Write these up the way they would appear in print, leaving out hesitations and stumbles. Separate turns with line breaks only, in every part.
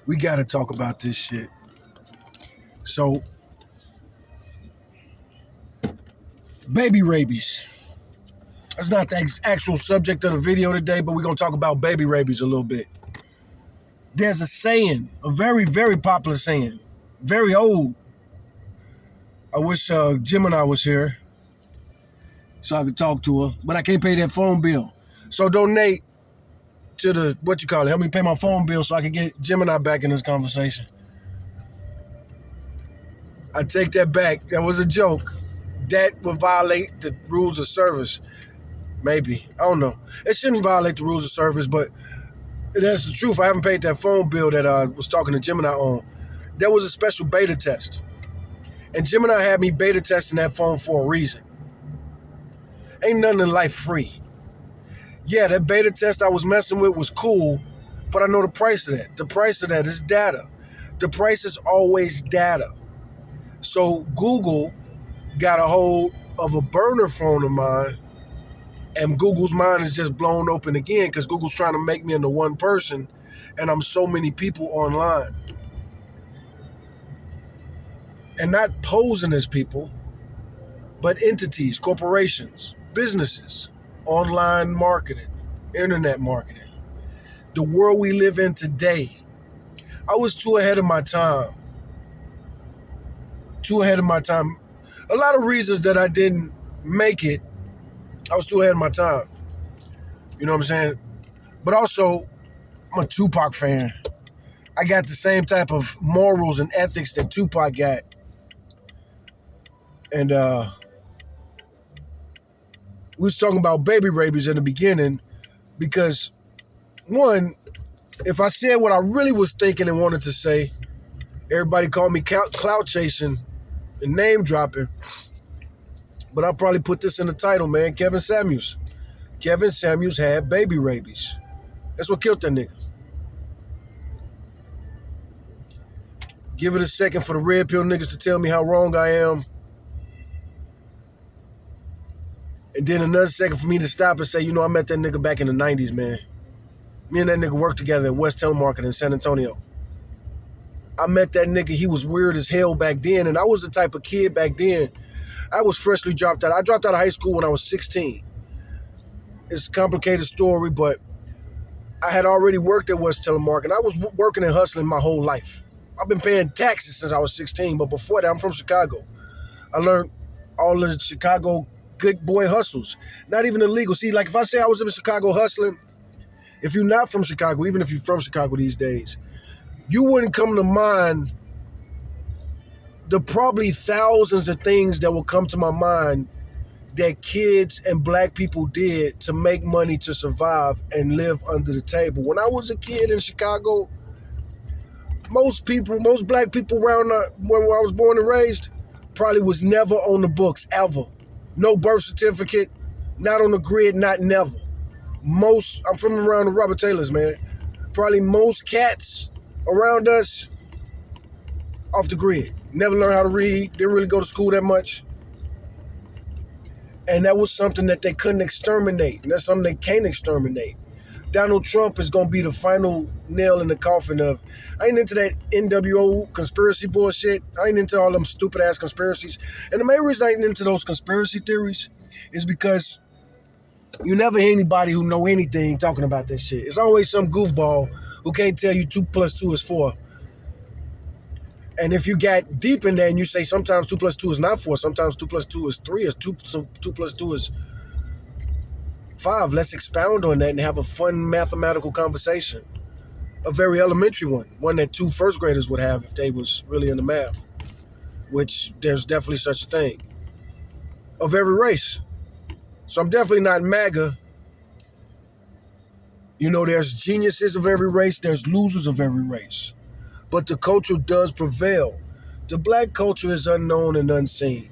We got to talk about this shit. So, baby rabies. That's not the actual subject of the video today, but we're going to talk about baby rabies a little bit. There's a saying, a very, very popular saying, very old. I wish Gemini was here so I could talk to her, but I can't pay that phone bill. So donate to the, help me pay my phone bill so I can get Gemini back in this conversation. I take that back. That was a joke. That would violate the rules of service. Maybe. I don't know. It shouldn't violate the rules of service, but that's the truth. I haven't paid that phone bill that I was talking to Gemini on. There was a special beta test. And Gemini had me beta testing that phone for a reason. Ain't nothing in life free. Yeah, that beta test I was messing with was cool, but I know the price of that. The price of that is data. The price is always data. So Google got a hold of a burner phone of mine, and Google's mind is just blown open again because Google's trying to make me into one person, and I'm so many people online. And not posing as people, but entities, corporations, businesses, online marketing, internet marketing. The world we live in today, I was too ahead of my time. A lot of reasons that I didn't make it, I was too ahead of my time. You know what I'm saying? But also, I'm a Tupac fan. I got the same type of morals and ethics that Tupac got. And we was talking about baby rabies in the beginning because, one, if I said what I really was thinking and wanted to say, everybody called me clout chasing and name dropping. But I'll probably put this in the title, man. Kevin Samuels. Kevin Samuels had baby rabies. That's what killed that nigga. Give it a second for the red pill niggas to tell me how wrong I am. And then another second for me to stop and say, I met that nigga back in the 90s, man. Me and that nigga worked together at West Telemarketing in San Antonio. I met that nigga. He was weird as hell back then. And I was the type of kid back then. I was freshly dropped out. I dropped out of high school when I was 16. It's a complicated story, but I had already worked at West Telemarketing. I was working and hustling my whole life. I've been paying taxes since I was 16, but before that, I'm from Chicago. I learned all the Chicago good boy hustles. Not even illegal. See, like if I say I was in Chicago hustling, if you're not from Chicago, even if you're from Chicago these days, you wouldn't come to mind the probably thousands of things that will come to my mind that kids and black people did to make money to survive and live under the table. When I was a kid in Chicago, most black people around where I was born and raised probably was never on the books, ever. No birth certificate, not on the grid, not never. I'm from around the Robert Taylors, man. Probably most cats around us off the grid. Never learned how to read, didn't really go to school that much. And that was something that they couldn't exterminate. And that's something they can't exterminate. Donald Trump is going to be the final nail in the coffin of, I ain't into that NWO conspiracy bullshit. I ain't into all them stupid ass conspiracies. And the main reason I ain't into those conspiracy theories is because you never hear anybody who know anything talking about that shit. It's always some goofball who can't tell you 2 + 2 is 4. And if you got deep in there and you say sometimes 2 + 2 is not 4, sometimes 2 + 2 is 3, 2 + 2 is 5. Let's expound on that and have a fun mathematical conversation. A very elementary one that 2 first graders would have if they was really into math, which there's definitely such a thing. Of every race. So I'm definitely not MAGA. There's geniuses of every race, there's losers of every race. But the culture does prevail. The black culture is unknown and unseen.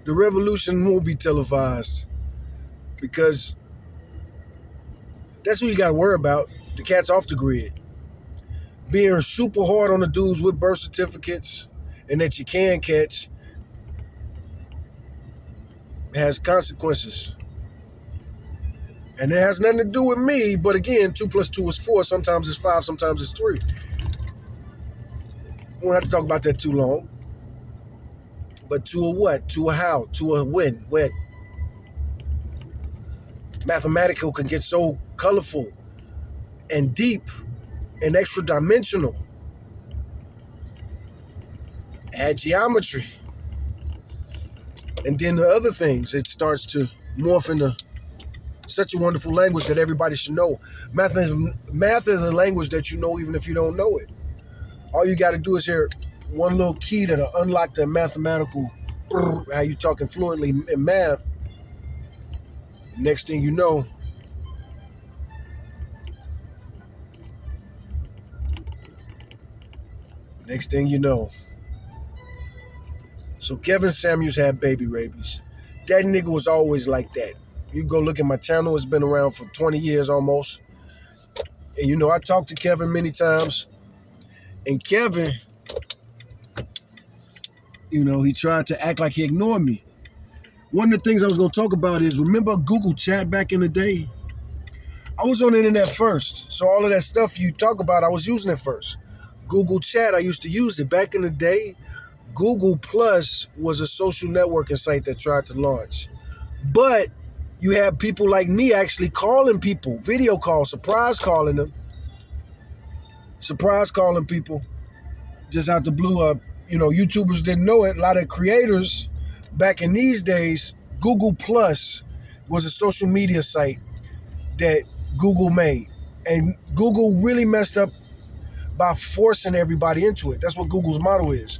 The revolution won't be televised because that's who you got to worry about. The cat's off the grid. Being super hard on the dudes with birth certificates and that you can catch has consequences. And it has nothing to do with me, but again, 2 + 2 is 4. Sometimes it's 5, sometimes it's 3. We don't have to talk about that too long. But to a what? To a how? To a when? When? Mathematical can get so colorful and deep and extra dimensional. Add geometry. And then the other things, it starts to morph into such a wonderful language that everybody should know. Math is a language that you know even if you don't know it. All you got to do is hear one little key that'll unlock the mathematical, how you talking fluently in math. Next thing you know, So Kevin Samuels had baby rabies. That nigga was always like that. You go look at my channel, it's been around for 20 years almost. And I talked to Kevin many times. And Kevin, he tried to act like he ignored me. One of the things I was going to talk about is, remember Google Chat back in the day? I was on the internet first. So all of that stuff you talk about, I was using it first. Google Chat, I used to use it. Back in the day, Google Plus was a social networking site that tried to launch. But you had people like me actually calling people, video calls, surprise calling people just out the blue up. YouTubers didn't know it. A lot of creators back in these days, Google Plus was a social media site that Google made. And Google really messed up by forcing everybody into it. That's what Google's motto is.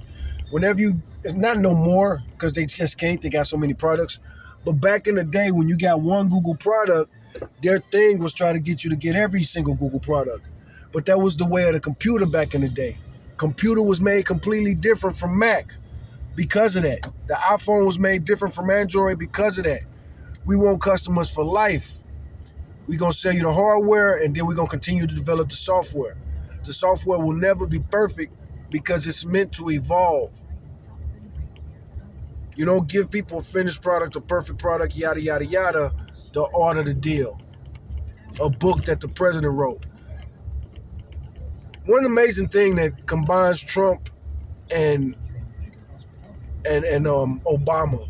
Whenever it's not no more because they just can't, they got so many products. But back in the day when you got one Google product, their thing was trying to get you to get every single Google product. But that was the way of the computer back in the day. Computer was made completely different from Mac because of that. The iPhone was made different from Android because of that. We want customers for life. We're going to sell you the hardware and then we're going to continue to develop the software. The software will never be perfect because it's meant to evolve. You don't give people a finished product, a perfect product, yada, yada, yada, the art of the deal. A book that the president wrote. One amazing thing that combines Trump and Obama.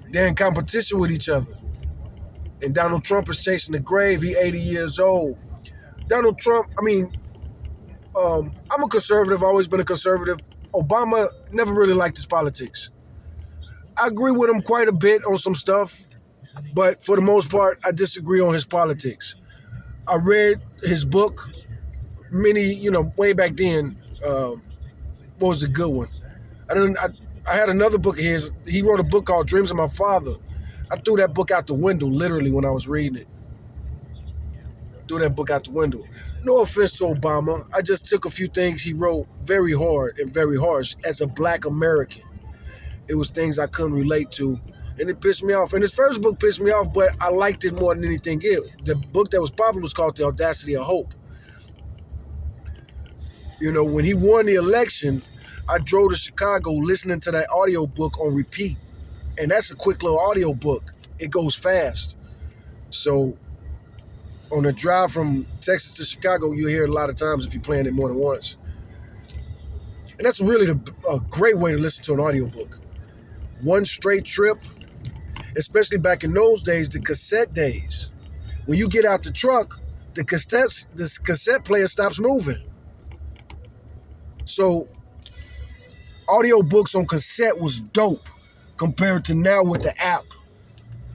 They're in competition with each other. And Donald Trump is chasing the grave. He's 80 years old. Donald Trump, I'm a conservative, always been a conservative. Obama never really liked his politics. I agree with him quite a bit on some stuff, but for the most part, I disagree on his politics. I read his book way back then. What was a good one? I had another book of his. He wrote a book called Dreams of My Father. I threw that book out the window, literally, when I was reading it. Threw that book out the window. No offense to Obama. I just took a few things he wrote very hard and very harsh as a black American. It was things I couldn't relate to, and it pissed me off. And his first book pissed me off, but I liked it more than anything else. The book that was popular was called The Audacity of Hope. When he won the election, I drove to Chicago listening to that audio book on repeat. And that's a quick little audio book. It goes fast. So on a drive from Texas to Chicago, you'll hear it a lot of times if you're playing it more than once. And that's really a great way to listen to an audio book. One straight trip, especially back in those days, the cassette days. When you get out the truck, the cassette player stops moving. So audio books on cassette was dope compared to now with the app.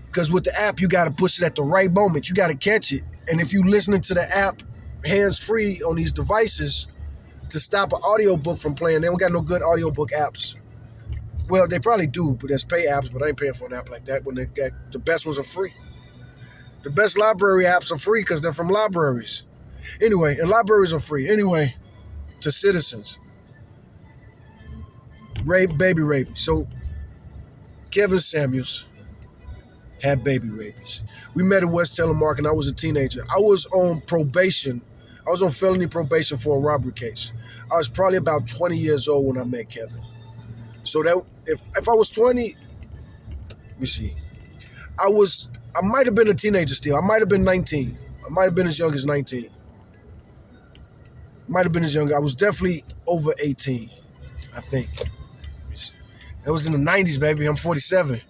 Because with the app, you got to push it at the right moment. You got to catch it. And if you're listening to the app hands-free on these devices to stop an audiobook from playing, they don't got no good audiobook apps. Well, they probably do, but there's pay apps, but I ain't paying for an app like that when they got the best ones are free. The best library apps are free because they're from libraries. Anyway, and libraries are free. Anyway, to citizens. Baby rabies. So Kevin Samuels had baby rabies. We met at West Telemark and I was a teenager. I was on probation. I was on felony probation for a robbery case. I was probably about 20 years old when I met Kevin. So that if I was 20, let me see. I might have been a teenager still. I might have been 19. I might have been as young as 19. Might have been as younger. I was definitely over 18, I think. That was in the 90s, baby. I'm 47.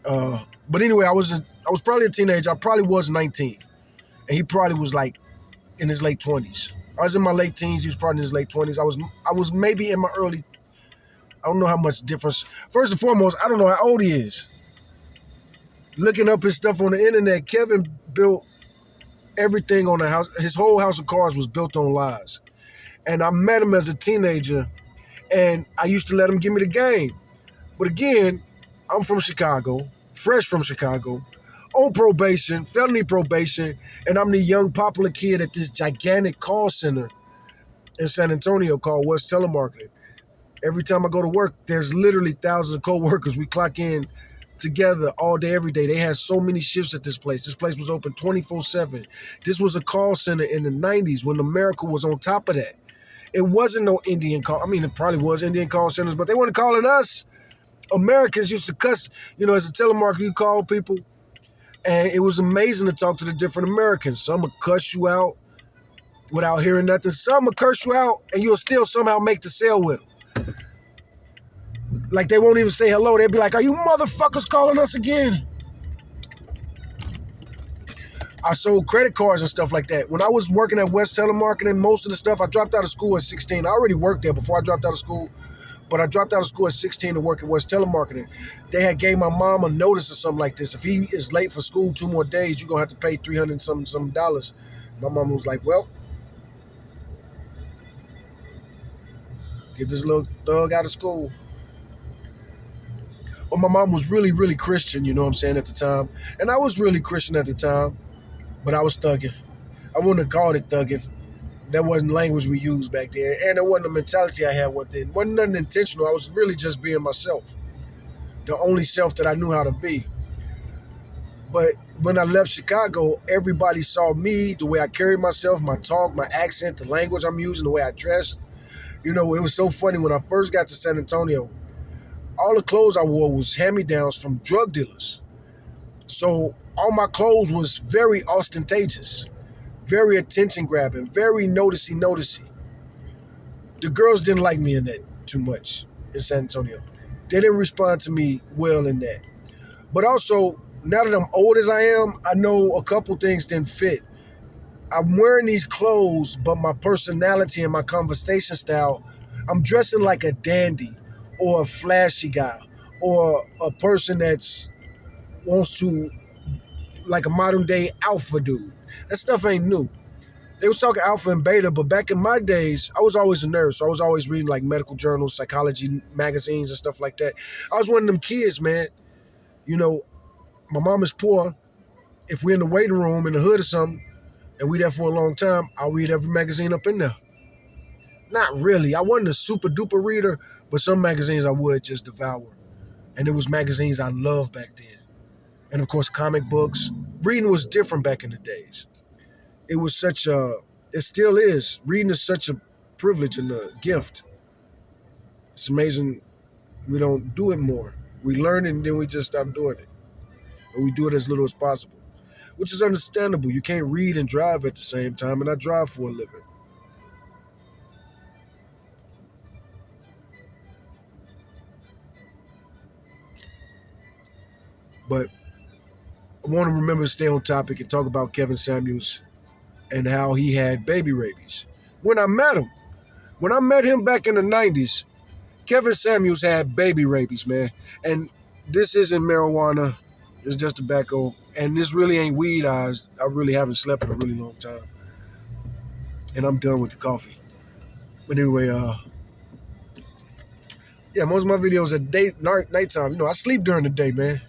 But anyway, I was probably a teenager. I probably was 19. And he probably was like in his late 20s. I was in my late teens. He was probably in his late 20s. I was maybe in my early, I don't know how much difference. First and foremost, I don't know how old he is. Looking up his stuff on the internet, Kevin built everything on the house. His whole house of cards was built on lies. And I met him as a teenager, and I used to let him give me the game. But again, I'm from Chicago, fresh from Chicago, on probation, felony probation, and I'm the young popular kid at this gigantic call center in San Antonio called West Telemarketing. Every time I go to work, there's literally thousands of co-workers. We clock in together all day, every day. They had so many shifts at this place. This place was open 24/7. This was a call center in the 90s when America was on top of that. It wasn't no Indian call. I mean, it probably was Indian call centers, but they weren't calling us. Americans used to cuss, as a telemarketer, you call people. And it was amazing to talk to the different Americans. Some would cuss you out without hearing nothing. Some would curse you out, and you'll still somehow make the sale with them. Like, they won't even say hello. They'll be like, are you motherfuckers calling us again? I sold credit cards and stuff like that. When I was working at West Telemarketing, most of the stuff, I dropped out of school at 16. I already worked there before I dropped out of school, but I dropped out of school at 16 to work at West Telemarketing. They had gave my mom a notice or something like this. If he is late for school 2 more days, you're going to have to pay $300 some dollars. My mom was like, well, get this little thug out of school. Well, my mom was really, really Christian, you know what I'm saying, at the time. And I was really Christian at the time, but I was thugging. I wouldn't have called it thugging. That wasn't language we used back then. And it wasn't a mentality I had with it. It wasn't nothing intentional. I was really just being myself. The only self that I knew how to be. But when I left Chicago, everybody saw me, the way I carried myself, my talk, my accent, the language I'm using, the way I dressed. It was so funny. When I first got to San Antonio, all the clothes I wore was hand-me-downs from drug dealers. So all my clothes was very ostentatious, very attention-grabbing, very noticey. The girls didn't like me in that too much in San Antonio. They didn't respond to me well in that. But also, now that I'm old as I am, I know a couple things didn't fit. I'm wearing these clothes, but my personality and my conversation style, I'm dressing like a dandy or a flashy guy or a person that's wants to, like a modern day alpha dude. That stuff ain't new. They was talking alpha and beta, but back in my days, I was always a nerd. So I was always reading like medical journals, psychology magazines and stuff like that. I was one of them kids, man. My mom is poor. If we're in the waiting room in the hood or something, and we there for a long time, I'll read every magazine up in there. Not really. I wasn't a super duper reader, but some magazines I would just devour. And it was magazines I loved back then. And of course, comic books. Reading was different back in the days. It was it still is. Reading is such a privilege and a gift. It's amazing we don't do it more. We learn it and then we just stop doing it. Or we do it as little as possible, which is understandable. You can't read and drive at the same time, and I drive for a living. But I want to remember to stay on topic and talk about Kevin Samuels and how he had baby rabies. When I met him back in the 90s, Kevin Samuels had baby rabies, man. And this isn't marijuana. It's just tobacco. And this really ain't weed. I really haven't slept in a really long time. And I'm done with the coffee. But anyway, most of my videos at nighttime. I sleep during the day, man.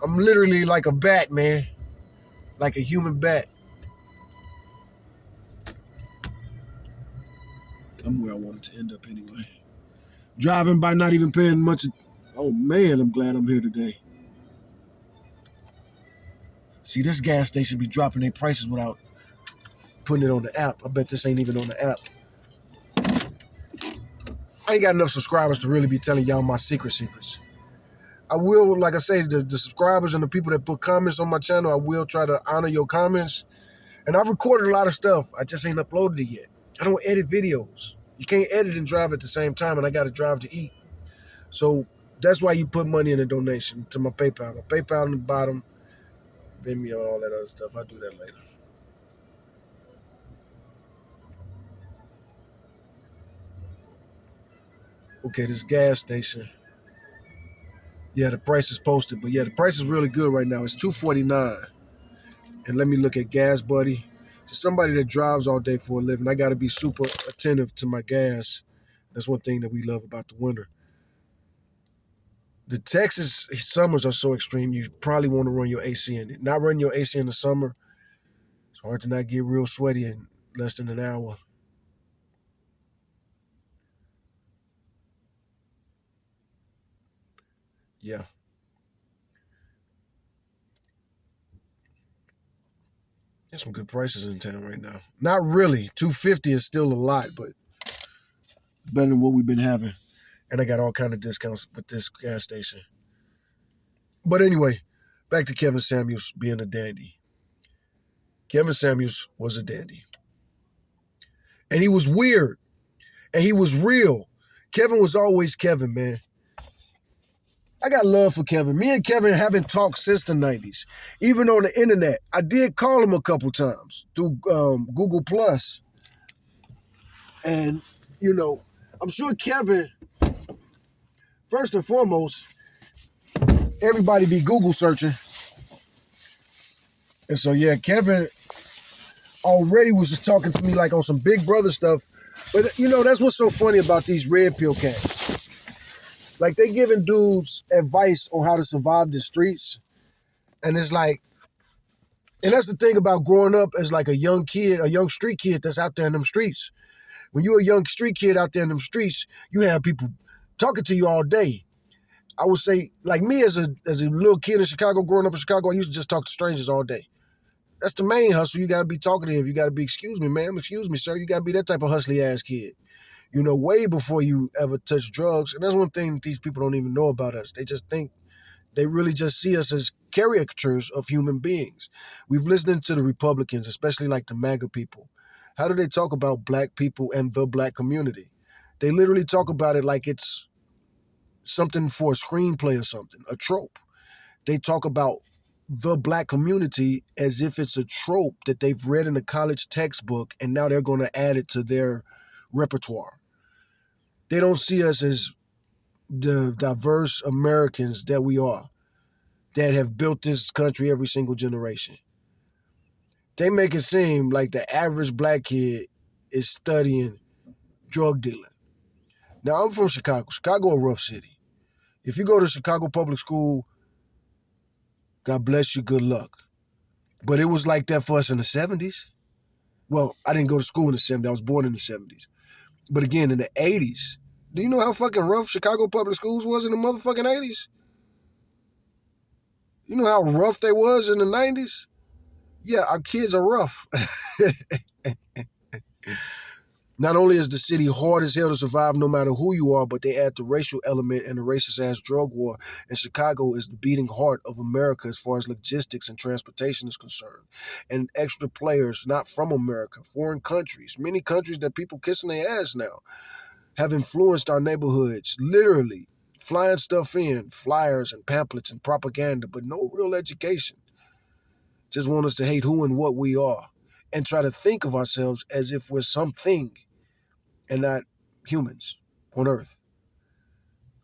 I'm literally like a bat, man. Like a human bat. I'm where I wanted to end up anyway. Driving by not even paying much. Oh, man, I'm glad I'm here today. See, this gas station be dropping their prices without putting it on the app. I bet this ain't even on the app. I ain't got enough subscribers to really be telling y'all my secrets. I will, like I say, the subscribers and the people that put comments on my channel, I will try to honor your comments And I've recorded a lot of stuff. I just ain't uploaded it yet. I don't edit videos. You can't edit and drive at the same time, and I got to drive to eat. So that's why you put money in a donation to my PayPal. My PayPal on the bottom, Vimeo, all that other stuff. I'll do that later. Okay, this gas station. Yeah, the price is posted, but yeah, the price is really good right now. It's $2.49. And let me look at Gas Buddy. To somebody that drives all day for a living, I got to be super attentive to my gas. That's one thing that we love about the winter. The Texas summers are so extreme, you probably want to run your AC in it. Not run your AC in the summer. It's hard to not get real sweaty in less than an hour. Yeah. There's some good prices in town right now. Not really. $2.50 is still a lot, but better than what we've been having. And I got all kind of discounts with this gas station. But anyway, back to Kevin Samuels being a dandy. Kevin Samuels was a dandy. And he was weird. And he was real. Kevin was always Kevin, man. I got love for Kevin. Me and Kevin haven't talked since the 90s. Even on the internet. I did call him a couple times through Google Plus. And, you know, I'm sure Kevin, first and foremost, everybody be Google searching. And so, yeah, Kevin already was just talking to me like on some Big Brother stuff. But, you know, that's what's so funny about these red pill cats. Like, they giving dudes advice on how to survive the streets. And it's like, and that's the thing about growing up as like a young kid, a young street kid that's out there in them streets. When you're a young street kid out there in them streets, you have people talking to you all day. I would say, like me as a little kid in Chicago, growing up in Chicago, I used to just talk to strangers all day. That's the main hustle. You got to be talkative. You got to be, excuse me, ma'am, excuse me, sir. You got to be that type of hustly ass kid. You know, way before you ever touch drugs. And that's one thing that these people don't even know about us. They just think, they really just see us as caricatures of human beings. We've listened to the Republicans, especially like the MAGA people. How do they talk about black people and the black community? They literally talk about it like it's something for a screenplay or something, a trope. They talk about the black community as if it's a trope that they've read in a college textbook and now they're going to add it to their repertoire. They don't see us as the diverse Americans that we are, that have built this country every single generation. They make it seem like the average black kid is studying drug dealing. Now, I'm from Chicago. Chicago, a rough city. If you go to Chicago public school, God bless you, good luck. But it was like that for us in the 70s. Well, I didn't go to school in the 70s. I was born in the 70s. But again, in the 80s, do you know how fucking rough Chicago public schools was in the motherfucking 80s? You know how rough they was in the 90s? Yeah, our kids are rough. Not only is the city hard as hell to survive no matter who you are, but they add the racial element and the racist-ass drug war. And Chicago is the beating heart of America as far as logistics and transportation is concerned. And extra players not from America, foreign countries, many countries that people kissing their ass now, have influenced our neighborhoods, literally flying stuff in, flyers and pamphlets and propaganda, but no real education. Just want us to hate who and what we are and try to think of ourselves as if we're something and not humans on Earth.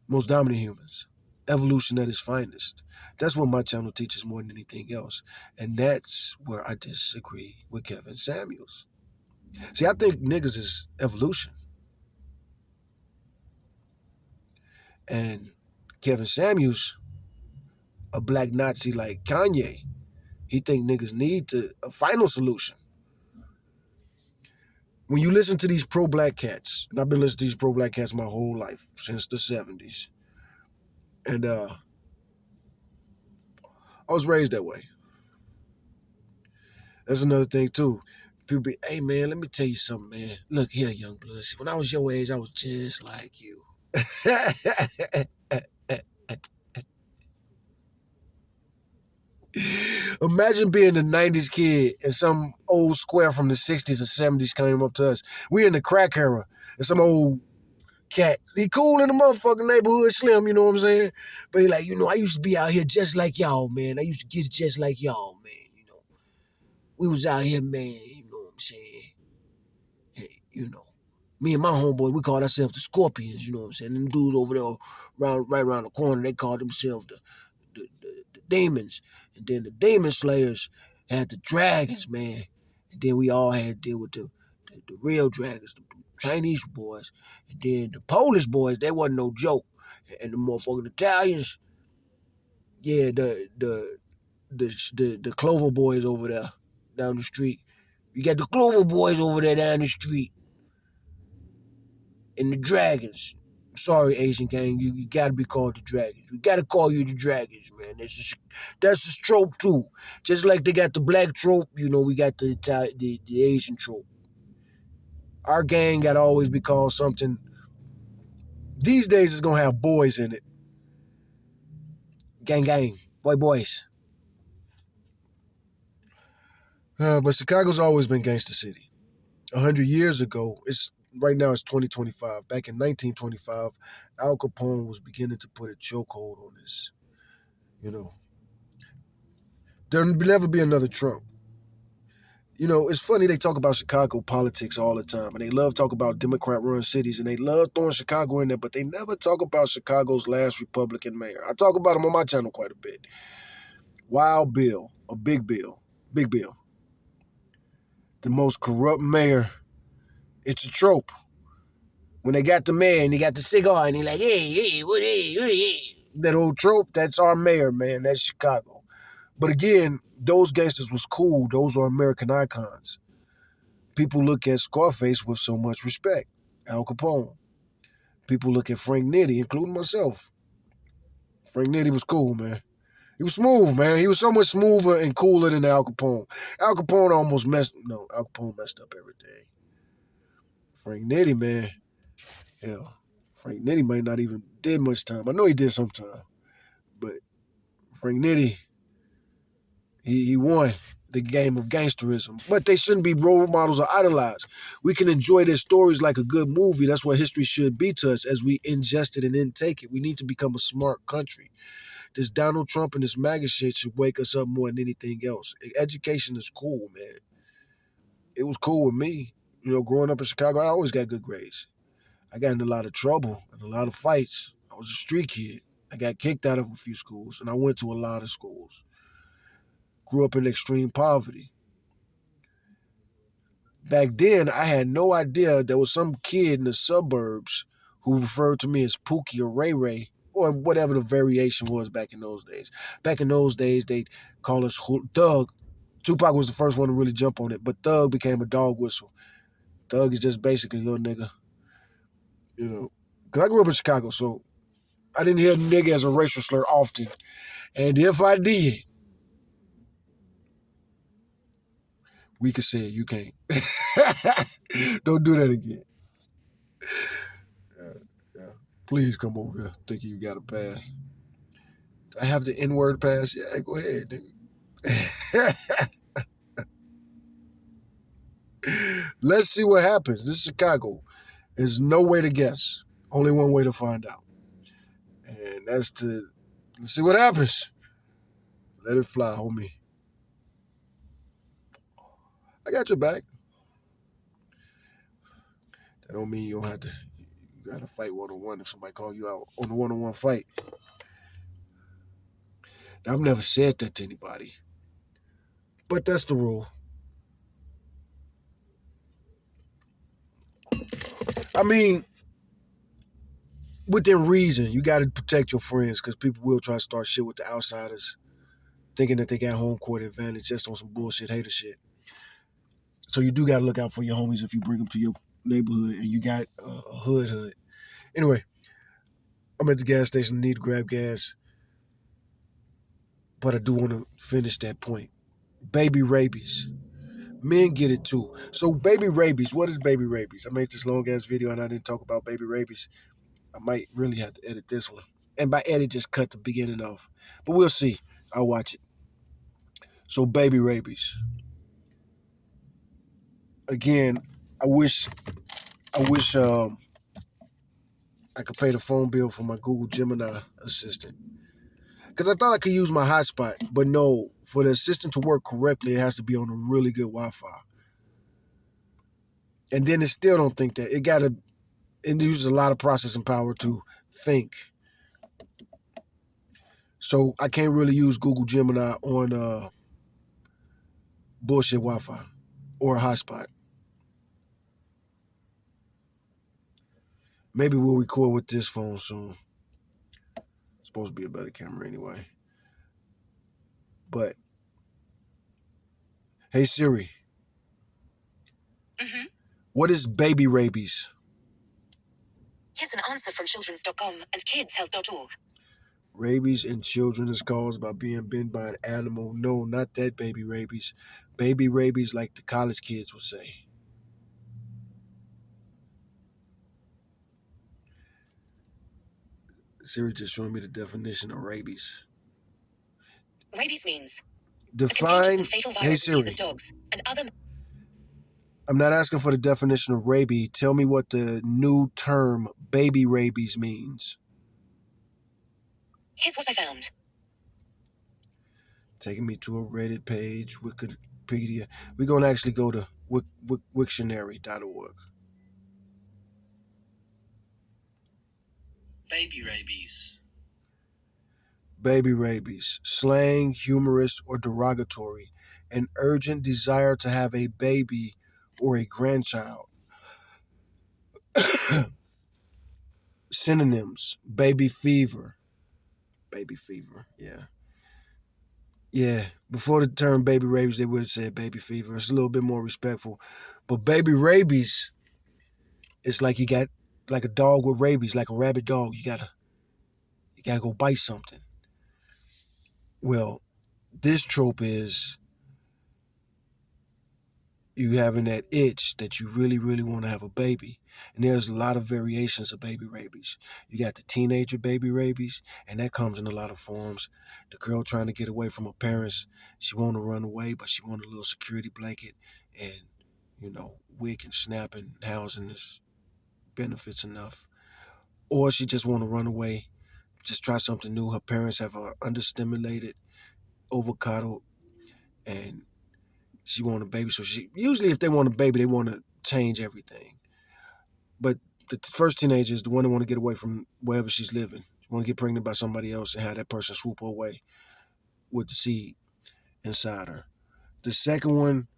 Most dominant humans. Evolution at its finest. That's what my channel teaches more than anything else. And that's where I disagree with Kevin Samuels. See, I think niggas is evolution. And Kevin Samuels, a black Nazi like Kanye, he think niggas need a final solution. When you listen to these pro-black cats, and I've been listening to these pro-black cats my whole life, since the 70s, and I was raised that way. That's another thing, too. People be, hey, man, let me tell you something, man. Look here, young blood. See, when I was your age, I was just like you. Imagine being a 90s kid and some old square from the 60s or 70s came up to us. We in the crack era and some old cat. He cool in the motherfucking neighborhood, slim, you know what I'm saying? But he like, I used to be out here just like y'all, man. I used to get just like y'all, man. We was out here, man, you know what I'm saying? Hey, me and my homeboy, we called ourselves the Scorpions, you know what I'm saying? Them dudes over there right around the corner, they called themselves the Demons. And then the Demon Slayers had the Dragons, man. And then we all had to deal with the real dragons, the Chinese boys. And then the Polish boys, they wasn't no joke. And the motherfucking Italians, yeah, the Clover boys over there down the street. You got the Clover boys over there down the street. And the Dragons. Sorry, Asian gang, you gotta be called the Dragons. We gotta call you the Dragons, man. That's a trope too. Just like they got the black trope, we got the Asian trope. Our gang gotta always be called something. These days it's gonna have boys in it. Gang, boys. But Chicago's always been gangster city. 100 years ago, right now it's 2025. Back in 1925, Al Capone was beginning to put a chokehold on this. There'll never be another Trump. It's funny they talk about Chicago politics all the time, and they love talk about Democrat-run cities, and they love throwing Chicago in there, but they never talk about Chicago's last Republican mayor. I talk about him on my channel quite a bit. Wild Bill, or Big Bill. The most corrupt mayor. It's a trope. When they got the mayor and he got the cigar and he like, hey, what, hey. That old trope, that's our mayor, man. That's Chicago. But again, those gangsters was cool. Those are American icons. People look at Scarface with so much respect. Al Capone. People look at Frank Nitti, including myself. Frank Nitti was cool, man. He was smooth, man. He was so much smoother and cooler than Al Capone. Al Capone messed up everything. Frank Nitti, man. Hell, Frank Nitti might not even did much time. I know he did some time. But Frank Nitti, he won the game of gangsterism. But they shouldn't be role models or idolized. We can enjoy their stories like a good movie. That's what history should be to us as we ingest it and intake it. We need to become a smart country. This Donald Trump and this MAGA shit should wake us up more than anything else. Education is cool, man. It was cool with me. Growing up in Chicago, I always got good grades. I got in a lot of trouble and a lot of fights. I was a street kid. I got kicked out of a few schools, and I went to a lot of schools. Grew up in extreme poverty. Back then, I had no idea there was some kid in the suburbs who referred to me as Pookie or Ray Ray, or whatever the variation was back in those days. Back in those days, they'd call us Thug. Tupac was the first one to really jump on it, but Thug became a dog whistle. Thug is just basically little nigga. Because I grew up in Chicago, so I didn't hear nigga as a racial slur often. And if I did, we could say it, you can't. Don't do that again. Yeah. Please come over here thinking you got a pass. I have the N-word pass? Yeah, go ahead, nigga. Let's see what happens. This is Chicago. There's no way to guess. Only one way to find out. And let's see what happens. Let it fly, homie. I got your back. That don't mean you don't have to. You gotta fight one-on-one if somebody call you out on a one-on-one fight. Now, I've never said that to anybody, but that's the rule. I mean, within reason, you got to protect your friends because people will try to start shit with the outsiders, thinking that they got home court advantage just on some bullshit hater shit. So you do got to look out for your homies if you bring them to your neighborhood and you got a hood. Anyway, I'm at the gas station, need to grab gas, but I do want to finish that point. Baby rabies. Men get it too. So baby rabies, what is baby rabies? I made this long ass video and I didn't talk about baby rabies. I might really have to edit this one. And by edit, just cut the beginning off. But we'll see. I'll watch it. So baby rabies. Again, I wish I could pay the phone bill for my Google Gemini assistant. Because I thought I could use my hotspot, but no, for the assistant to work correctly, it has to be on a really good Wi-Fi. And then it still don't think that. It uses a lot of processing power to think. So I can't really use Google Gemini on bullshit Wi-Fi or a hotspot. Maybe we'll record with this phone soon. It's supposed to be a better camera anyway. But, hey Siri, what is baby rabies?
Here's an answer from children's.com and kidshealth.org.
Rabies in children is caused by being bitten by an animal. No, not that baby rabies. Baby rabies like the college kids would say. Siri just showing me the definition of rabies.
Rabies means a
Define.
contagious and fatal
Hey
viral disease
Siri,
of dogs and other.
I'm not asking for the definition of rabies. Tell me what the new term baby rabies means.
Here's what I found.
Taking me to a Reddit page, Wikipedia. We're going to actually go to Wiktionary.org.
Baby rabies.
Baby rabies, slang, humorous, or derogatory. An urgent desire to have a baby or a grandchild. Synonyms: baby fever. Baby fever, yeah. Yeah, before the term baby rabies, they would have said baby fever. It's a little bit more respectful. But baby rabies, it's like you got like a dog with rabies, like a rabid dog. You gotta go bite something. Well, this trope is you having that itch that you really, really want to have a baby. And there's a lot of variations of baby rabies. You got the teenager baby rabies, and that comes in a lot of forms. The girl trying to get away from her parents. She want to run away, but she want a little security blanket. And, wig and snap and housing is benefits enough. Or she just want to run away, just try something new. Her parents have her understimulated, overcoddled, and she want a baby. So usually if they want a baby, they want to change everything. But the first teenager is the one that want to get away from wherever she's living. She want to get pregnant by somebody else and have that person swoop her away with the seed inside her. The second one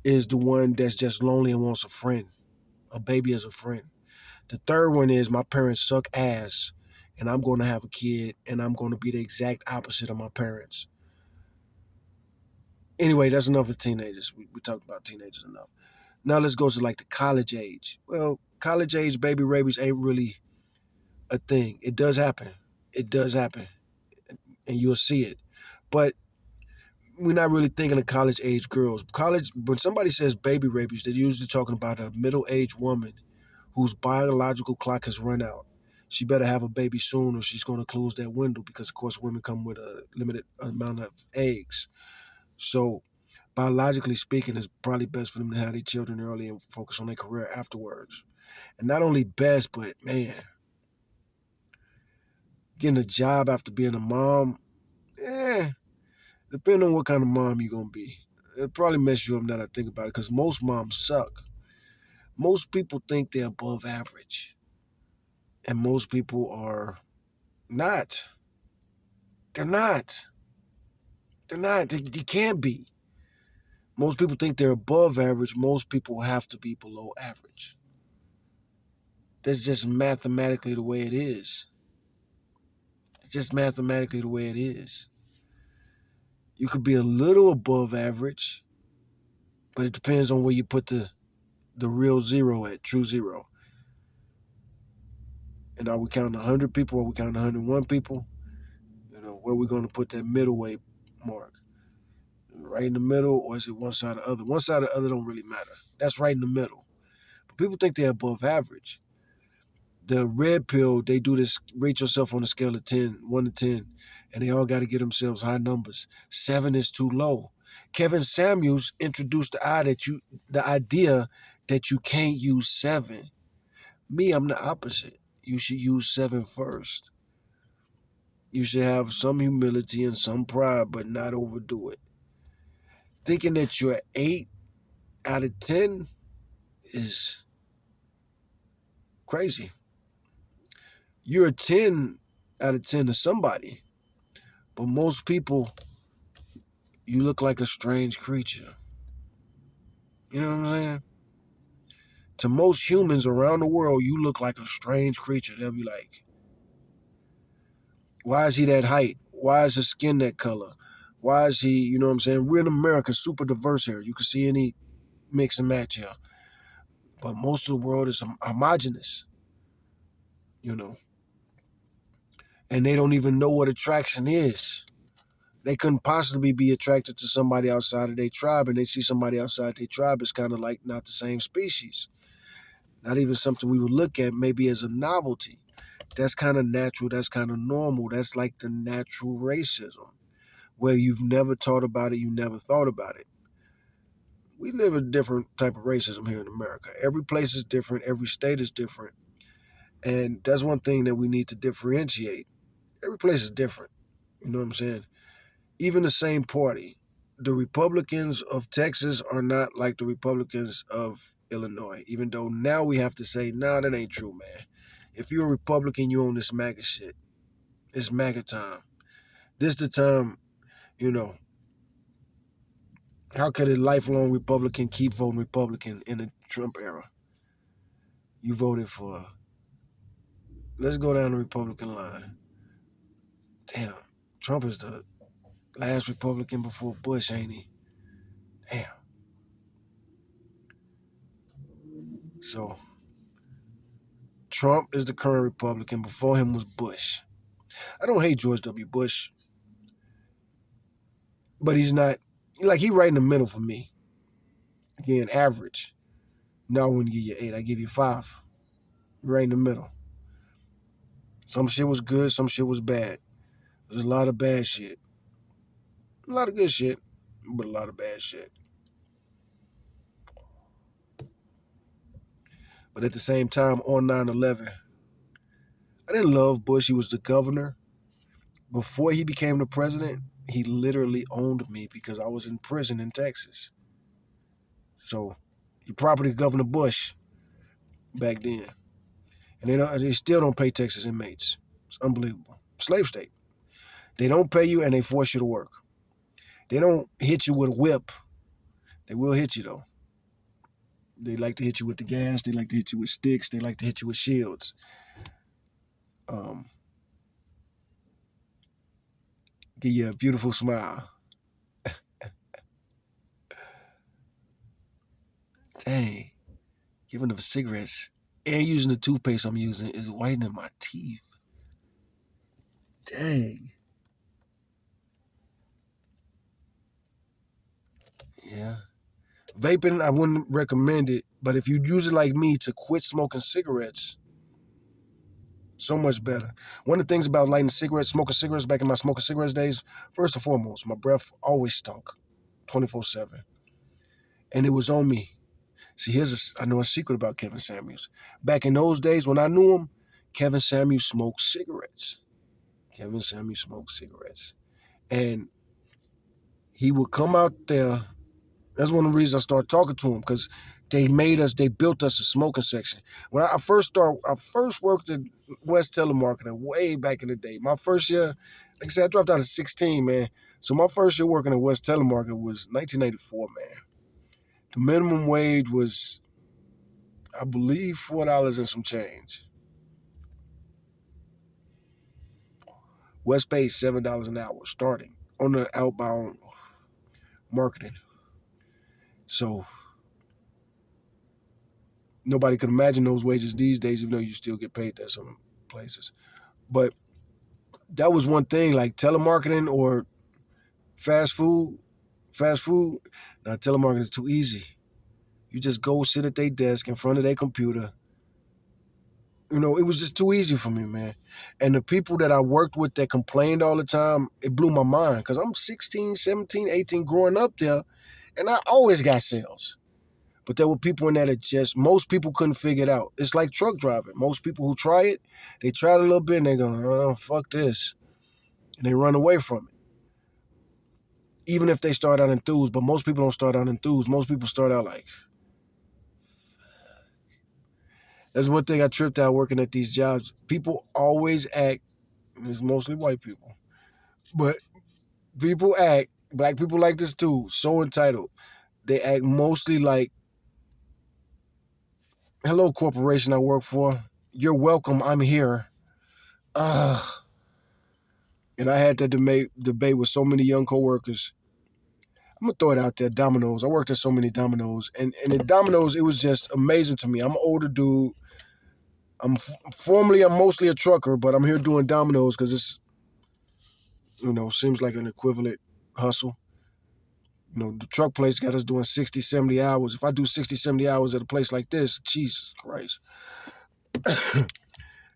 is the one that's just lonely and wants a friend, a baby as a friend. The third one is my parents suck ass and I'm going to have a kid and I'm going to be the exact opposite of my parents. Anyway, that's enough for teenagers. We talked about teenagers enough. Now let's go to like the college age. Well, college age baby rabies ain't really a thing. It does happen. It does happen. And you'll see it. But we're not really thinking of college age girls. When somebody says baby rabies, they're usually talking about a middle-aged woman whose biological clock has run out. She better have a baby soon or she's going to close that window because, of course, women come with a limited amount of eggs. So biologically speaking, it's probably best for them to have their children early and focus on their career afterwards. And not only best, but man, getting a job after being a mom, depending on what kind of mom you're going to be. It'll probably mess you up now that I think about it because most moms suck. Most people think they're above average. And most people are not. They're not. They're not. They can't be. Most people think they're above average. Most people have to be below average. That's just mathematically the way it is. It's just mathematically the way it is. You could be a little above average, but it depends on where you put the real zero at, true zero. And are we counting 100 people or are we counting 101 people? Where are we going to put that middle way mark? Right in the middle, or is it one side or the other? One side or the other don't really matter. That's right in the middle. But people think they're above average. The red pill, they do this, rate yourself on a scale of 1 to 10, and they all got to get themselves high numbers. 7 is too low. Kevin Samuels introduced the idea that you can't use 7. Me, I'm the opposite. You should use 7 first. You should have some humility and some pride, but not overdo it. Thinking that you're 8 out of 10 is crazy. You're a 10 out of 10 to somebody, but most people, you look like a strange creature. You know what I'm saying? To most humans around the world, you look like a strange creature. They'll be like, why is he that height? Why is his skin that color? Why is he, you know what I'm saying? We're in America, super diverse here. You can see any mix and match here. But most of the world is homogenous, you know. And they don't even know what attraction is. They couldn't possibly be attracted to somebody outside of their tribe, and they see somebody outside their tribe. It's kind of like not the same species. Not even something we would look at maybe as a novelty. That's kind of natural. That's kind of normal. That's like the natural racism, where you've never taught about it, you never thought about it. We live a different type of racism here in America. Every place is different. Every state is different. And that's one thing that we need to differentiate. Every place is different. You know what I'm saying? Even the same party. The Republicans of Texas are not like the Republicans of Illinois, even though now we have to say, nah, that ain't true, man. If you're a Republican, you own this MAGA shit. It's MAGA time. This the time, you know, how could a lifelong Republican keep voting Republican in the Trump era? You voted for, let's go down the Republican line. Damn, Trump is the last Republican before Bush, ain't he? Damn. So, Trump is the current Republican. Before him was Bush. I don't hate George W. Bush, but he's not, like, he right in the middle for me. Again, average. No, I wouldn't give you 8. I give you 5. Right in the middle. Some shit was good, some shit was bad. There's a lot of bad shit. A lot of good shit, but a lot of bad shit. But at the same time, on 9/11, I didn't love Bush. He was the governor. Before he became the president, he literally owned me because I was in prison in Texas. So, you property Governor Bush back then. And they still don't pay Texas inmates. It's unbelievable. Slave state. They don't pay you and they force you to work. They don't hit you with a whip. They will hit you though. They like to hit you with the gas. They like to hit you with sticks. They like to hit you with shields. Give you a beautiful smile. Dang. Giving them cigarettes and using the toothpaste I'm using is whitening my teeth. Dang. Yeah. Vaping, I wouldn't recommend it, but if you use it like me to quit smoking cigarettes, so much better. One of the things about lighting cigarettes, smoking cigarettes back in my smoking cigarettes days, first and foremost, my breath always stunk 24/7. And it was on me. See, I know a secret about Kevin Samuels. Back in those days when I knew him, Kevin Samuels smoked cigarettes. Kevin Samuels smoked cigarettes. And he would come out there. That's one of the reasons I started talking to him, because they built us a smoking section. When I first worked at West Telemarketing way back in the day. My first year, like I said, I dropped out at 16, man. So my first year working at West Telemarketing was 1984, man. The minimum wage was, I believe, $4 and some change. West paid $7 an hour starting on the outbound marketing. So nobody could imagine those wages these days, even though you still get paid that some places. But that was one thing, like telemarketing or fast food. Now telemarketing is too easy. You just go sit at their desk in front of their computer It was just too easy for me, man. And the people that I worked with that complained all the time, it blew my mind because I'm 16, 17, 18 growing up there, and I always got sales. But there were people in there that most people couldn't figure it out. It's like truck driving. Most people who try it, they try it a little bit and they go, oh, fuck this. And they run away from it. Even if they start out enthused, but most people don't start out enthused. Most people start out like, that's one thing I tripped out working at these jobs. People always act, and it's mostly white people, but people act, black people like this too, so entitled. They act mostly like, hello, corporation I work for. You're welcome. I'm here. Ugh. And I had that debate with so many young coworkers. I'm gonna throw it out there. Domino's. I worked at so many Domino's, and at Domino's, it was just amazing to me. I'm an older dude. I'm mostly a trucker, but I'm here doing Domino's because it's seems like an equivalent hustle. The truck place got us doing 60, 70 hours. If I do 60, 70 hours at a place like this, Jesus Christ.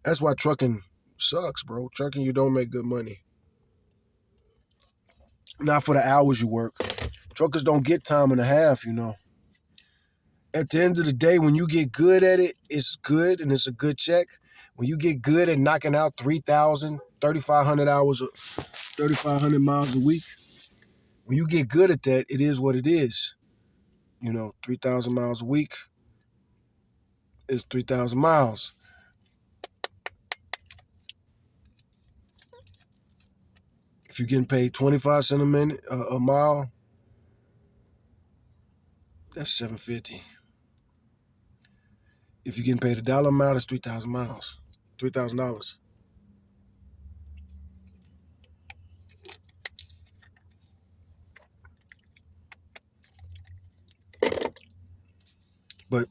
That's why trucking sucks, bro. Trucking, you don't make good money. Not for the hours you work. Truckers don't get time and a half. At the end of the day, when you get good at it, it's good and it's a good check. When you get good at knocking out 3,000, 3,500 hours, 3,500 miles a week, when you get good at that, it is what it is. 3,000 miles a week is 3,000 miles. If you're getting paid 25 cents a mile, that's $7.50. If you're getting paid $1 a mile, that's 3,000 miles, $3,000. But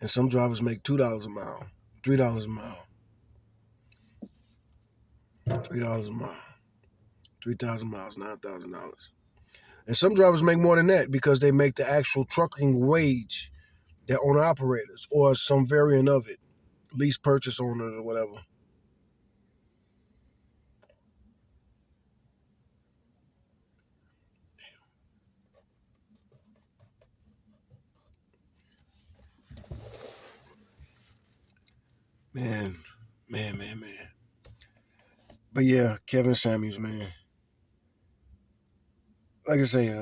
and some drivers make $2 a mile, $3 a mile, $3 a mile, 3,000 miles, $9,000. And some drivers make more than that because they make the actual trucking wage. They're owner operators or some variant of it, lease purchase owners or whatever. Man. But yeah, Kevin Samuels, man. Like I say,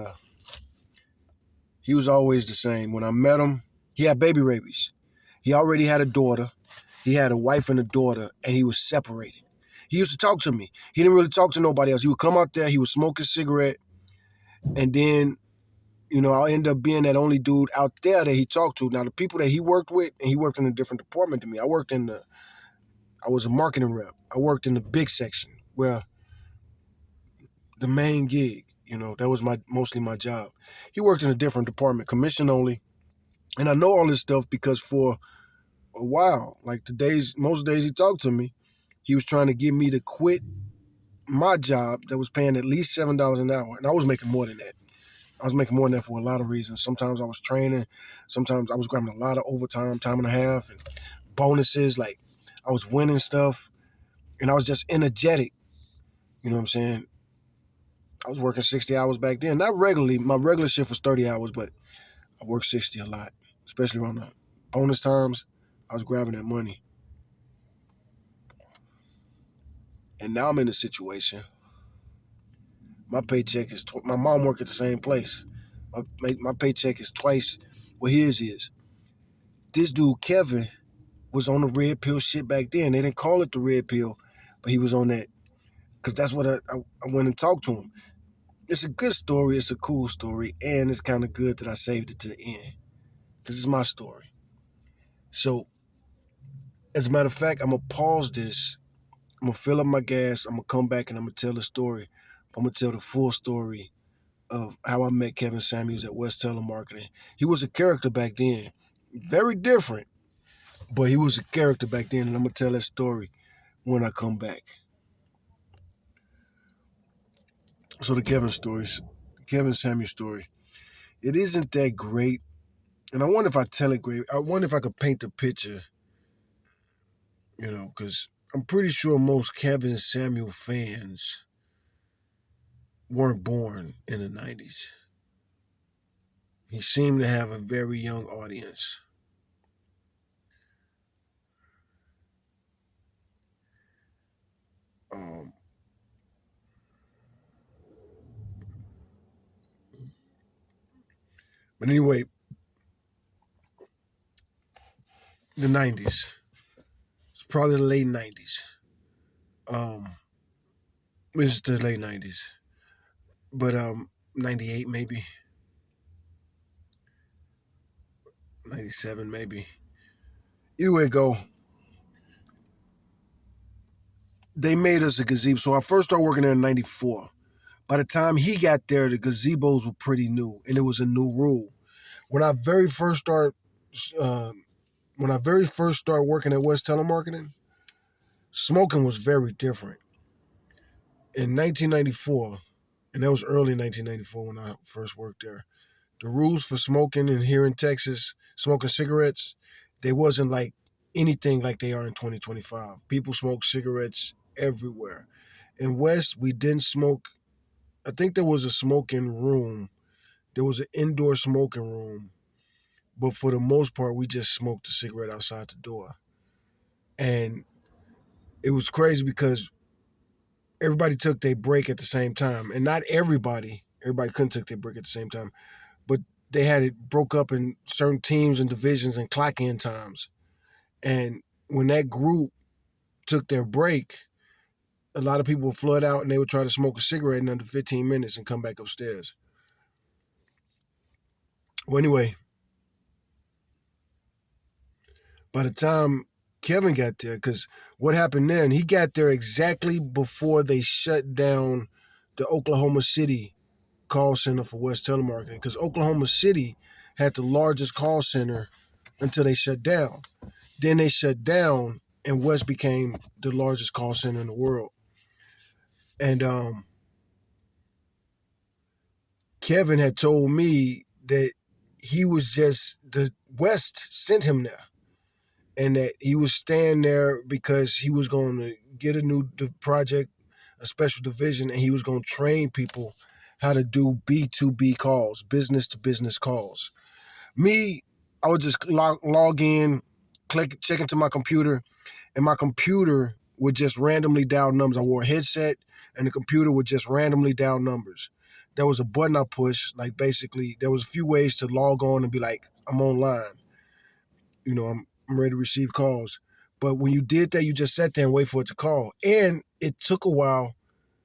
he was always the same. When I met him, he had baby rabies. He already had a daughter. He had a wife and a daughter, and he was separated. He used to talk to me. He didn't really talk to nobody else. He would come out there, he would smoke his cigarette, and then, I'll end up being that only dude out there that he talked to. Now, the people that he worked with, and he worked in a different department than me. I was a marketing rep. I worked in the big section where the main gig, that was mostly my job. He worked in a different department, commission only. And I know all this stuff because for a while, like most days he talked to me, he was trying to get me to quit my job that was paying at least $7 an hour. And I was making more than that. I was making more than that for a lot of reasons. Sometimes I was training. Sometimes I was grabbing a lot of overtime, time and a half, and bonuses. Like I was winning stuff. And I was just energetic. You know what I'm saying? I was working 60 hours back then. Not regularly. My regular shift was 30 hours, but I worked 60 a lot, especially around the bonus times. I was grabbing that money. And now I'm in a situation. My paycheck is, my mom worked at the same place. My paycheck is twice what his is. This dude, Kevin, was on the red pill shit back then. They didn't call it the red pill, but he was on that. Because that's what I went and talked to him. It's a good story. It's a cool story. And it's kind of good that I saved it to the end. Because it's my story. So, as a matter of fact, I'm going to pause this. I'm going to fill up my gas. I'm going to come back and I'm going to tell the story. I'm going to tell the full story of how I met Kevin Samuels at West Telemarketing. He was a character back then. Very different. But he was a character back then. And I'm going to tell that story when I come back. So the Kevin Samuels story. It isn't that great. And I wonder if I wonder if I could paint the picture, because I'm pretty sure most Kevin Samuel fans weren't born in the 90s. He seemed to have a very young audience. Um, but anyway, the 90s. It's probably the late 90s. Um, it's the late 90s. But 98 maybe. 97 maybe. Either way it go, they made us a gazebo. So I first started working there in 94. By the time he got there, the gazebos were pretty new, and it was a new rule. When I very first started, working at West Telemarketing, smoking was very different. In 1994, and that was early 1994 when I first worked there, the rules for smoking in here in Texas, smoking cigarettes, they wasn't like anything like they are in 2025. People smoke cigarettes everywhere. In West, we didn't smoke. I think there was a smoking room. There was an indoor smoking room, but for the most part, we just smoked a cigarette outside the door. And it was crazy because everybody took their break at the same time. And not everybody couldn't take their break at the same time, but they had it broke up in certain teams and divisions and clock in times. And when that group took their break, a lot of people would flood out and they would try to smoke a cigarette in under 15 minutes and come back upstairs. Well, anyway, by the time Kevin got there, because what happened then, he got there exactly before they shut down the Oklahoma City call center for West Telemarketing, because Oklahoma City had the largest call center until they shut down. Then they shut down, and West became the largest call center in the world. And Kevin had told me that he was just, the West sent him there, and that he was staying there because he was going to get a new project, a special division, and he was going to train people how to do B2B calls, business to business calls. Me, I would just log in, check into my computer, and my computer would just randomly dial numbers. I wore a headset, and the computer would just randomly dial numbers. There was a button I pushed, like basically, there was a few ways to log on and be like, I'm online. I'm ready to receive calls. But when you did that, you just sat there and wait for it to call. And it took a while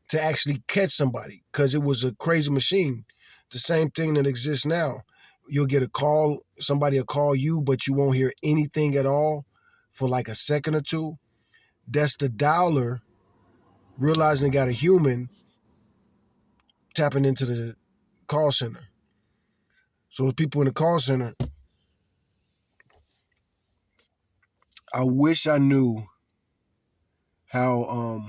to actually catch somebody because it was a crazy machine. The same thing that exists now. You'll get a call, somebody will call you, but you won't hear anything at all for like a second or two. That's the dialer realizing they got a human tapping into the call center. So with people in the call center, I wish I knew how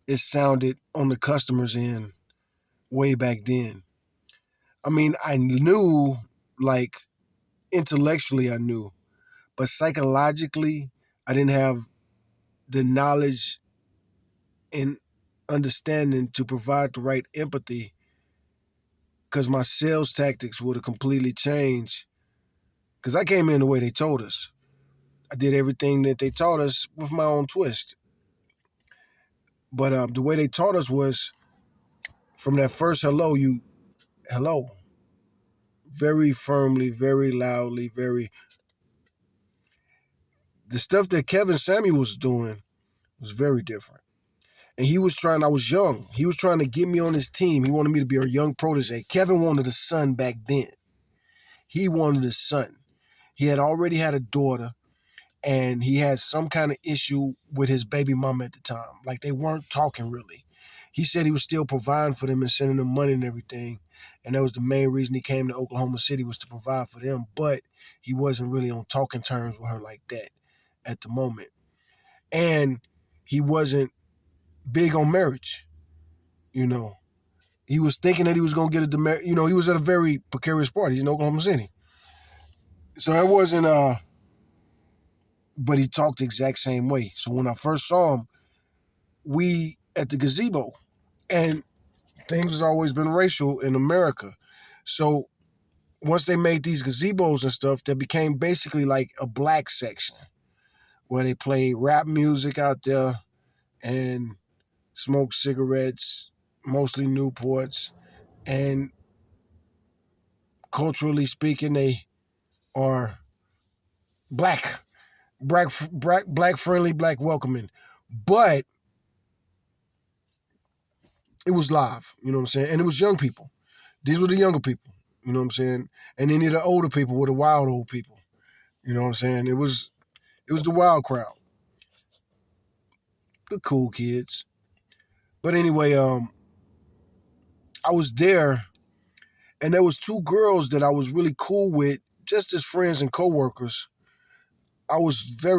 it sounded on the customer's end way back then. I mean, I knew, like, intellectually I knew, but psychologically, I didn't have the knowledge and understanding to provide the right empathy because my sales tactics would have completely changed because I came in the way they told us. I did everything that they taught us with my own twist. But the way they taught us was from that first hello, very firmly, very loudly, the stuff that Kevin Samuel was doing was very different. And I was young. He was trying to get me on his team. He wanted me to be a young protege. Kevin wanted a son back then. He wanted a son. He had already had a daughter, and he had some kind of issue with his baby mama at the time. Like, they weren't talking really. He said he was still providing for them and sending them money and everything. And that was the main reason he came to Oklahoma City, was to provide for them. But he wasn't really on talking terms with her like that at the moment. And he wasn't big on marriage. He was thinking that he was going to get he was at a very precarious part. He's in Oklahoma City. So it wasn't but he talked the exact same way. So when I first saw him, we at the gazebo, and things has always been racial in America. So once they made these gazebos and stuff, that became basically like a black section where they play rap music out there and smoke cigarettes, mostly Newports, and culturally speaking, they are black, black friendly, black welcoming. But it was live, you know what I'm saying? And it was young people. These were the younger people, you know what I'm saying? And then the older people were the wild old people, you know what I'm saying? It was the wild crowd, the cool kids. But anyway, I was there, and there was two girls that I was really cool with, just as friends and coworkers. I was I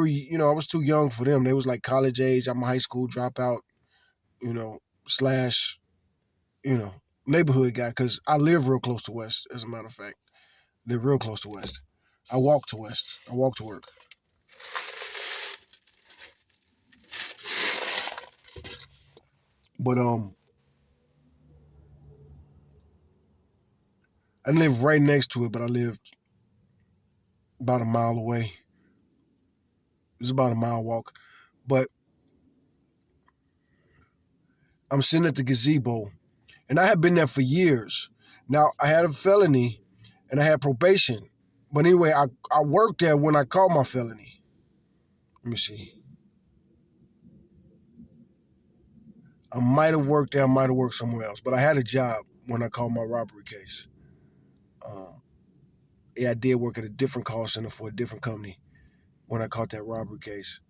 was too young for them. They was like college age. I'm a high school dropout, you know, slash, you know, neighborhood guy, because I live real close to West, as a matter of fact. Live real close to West. I walk to West. I walk to work. But I live right next to it, but I lived about a mile away. It was about a mile walk. But I'm sitting at the gazebo, and I had been there for years. Now, I had a felony, and I had probation. But anyway, I worked there when I caught my felony. Let me see. I might have worked there, I might have worked somewhere else, but I had a job when I caught my robbery case. Um, yeah, I did work at a different call center for a different company when I caught that robbery case.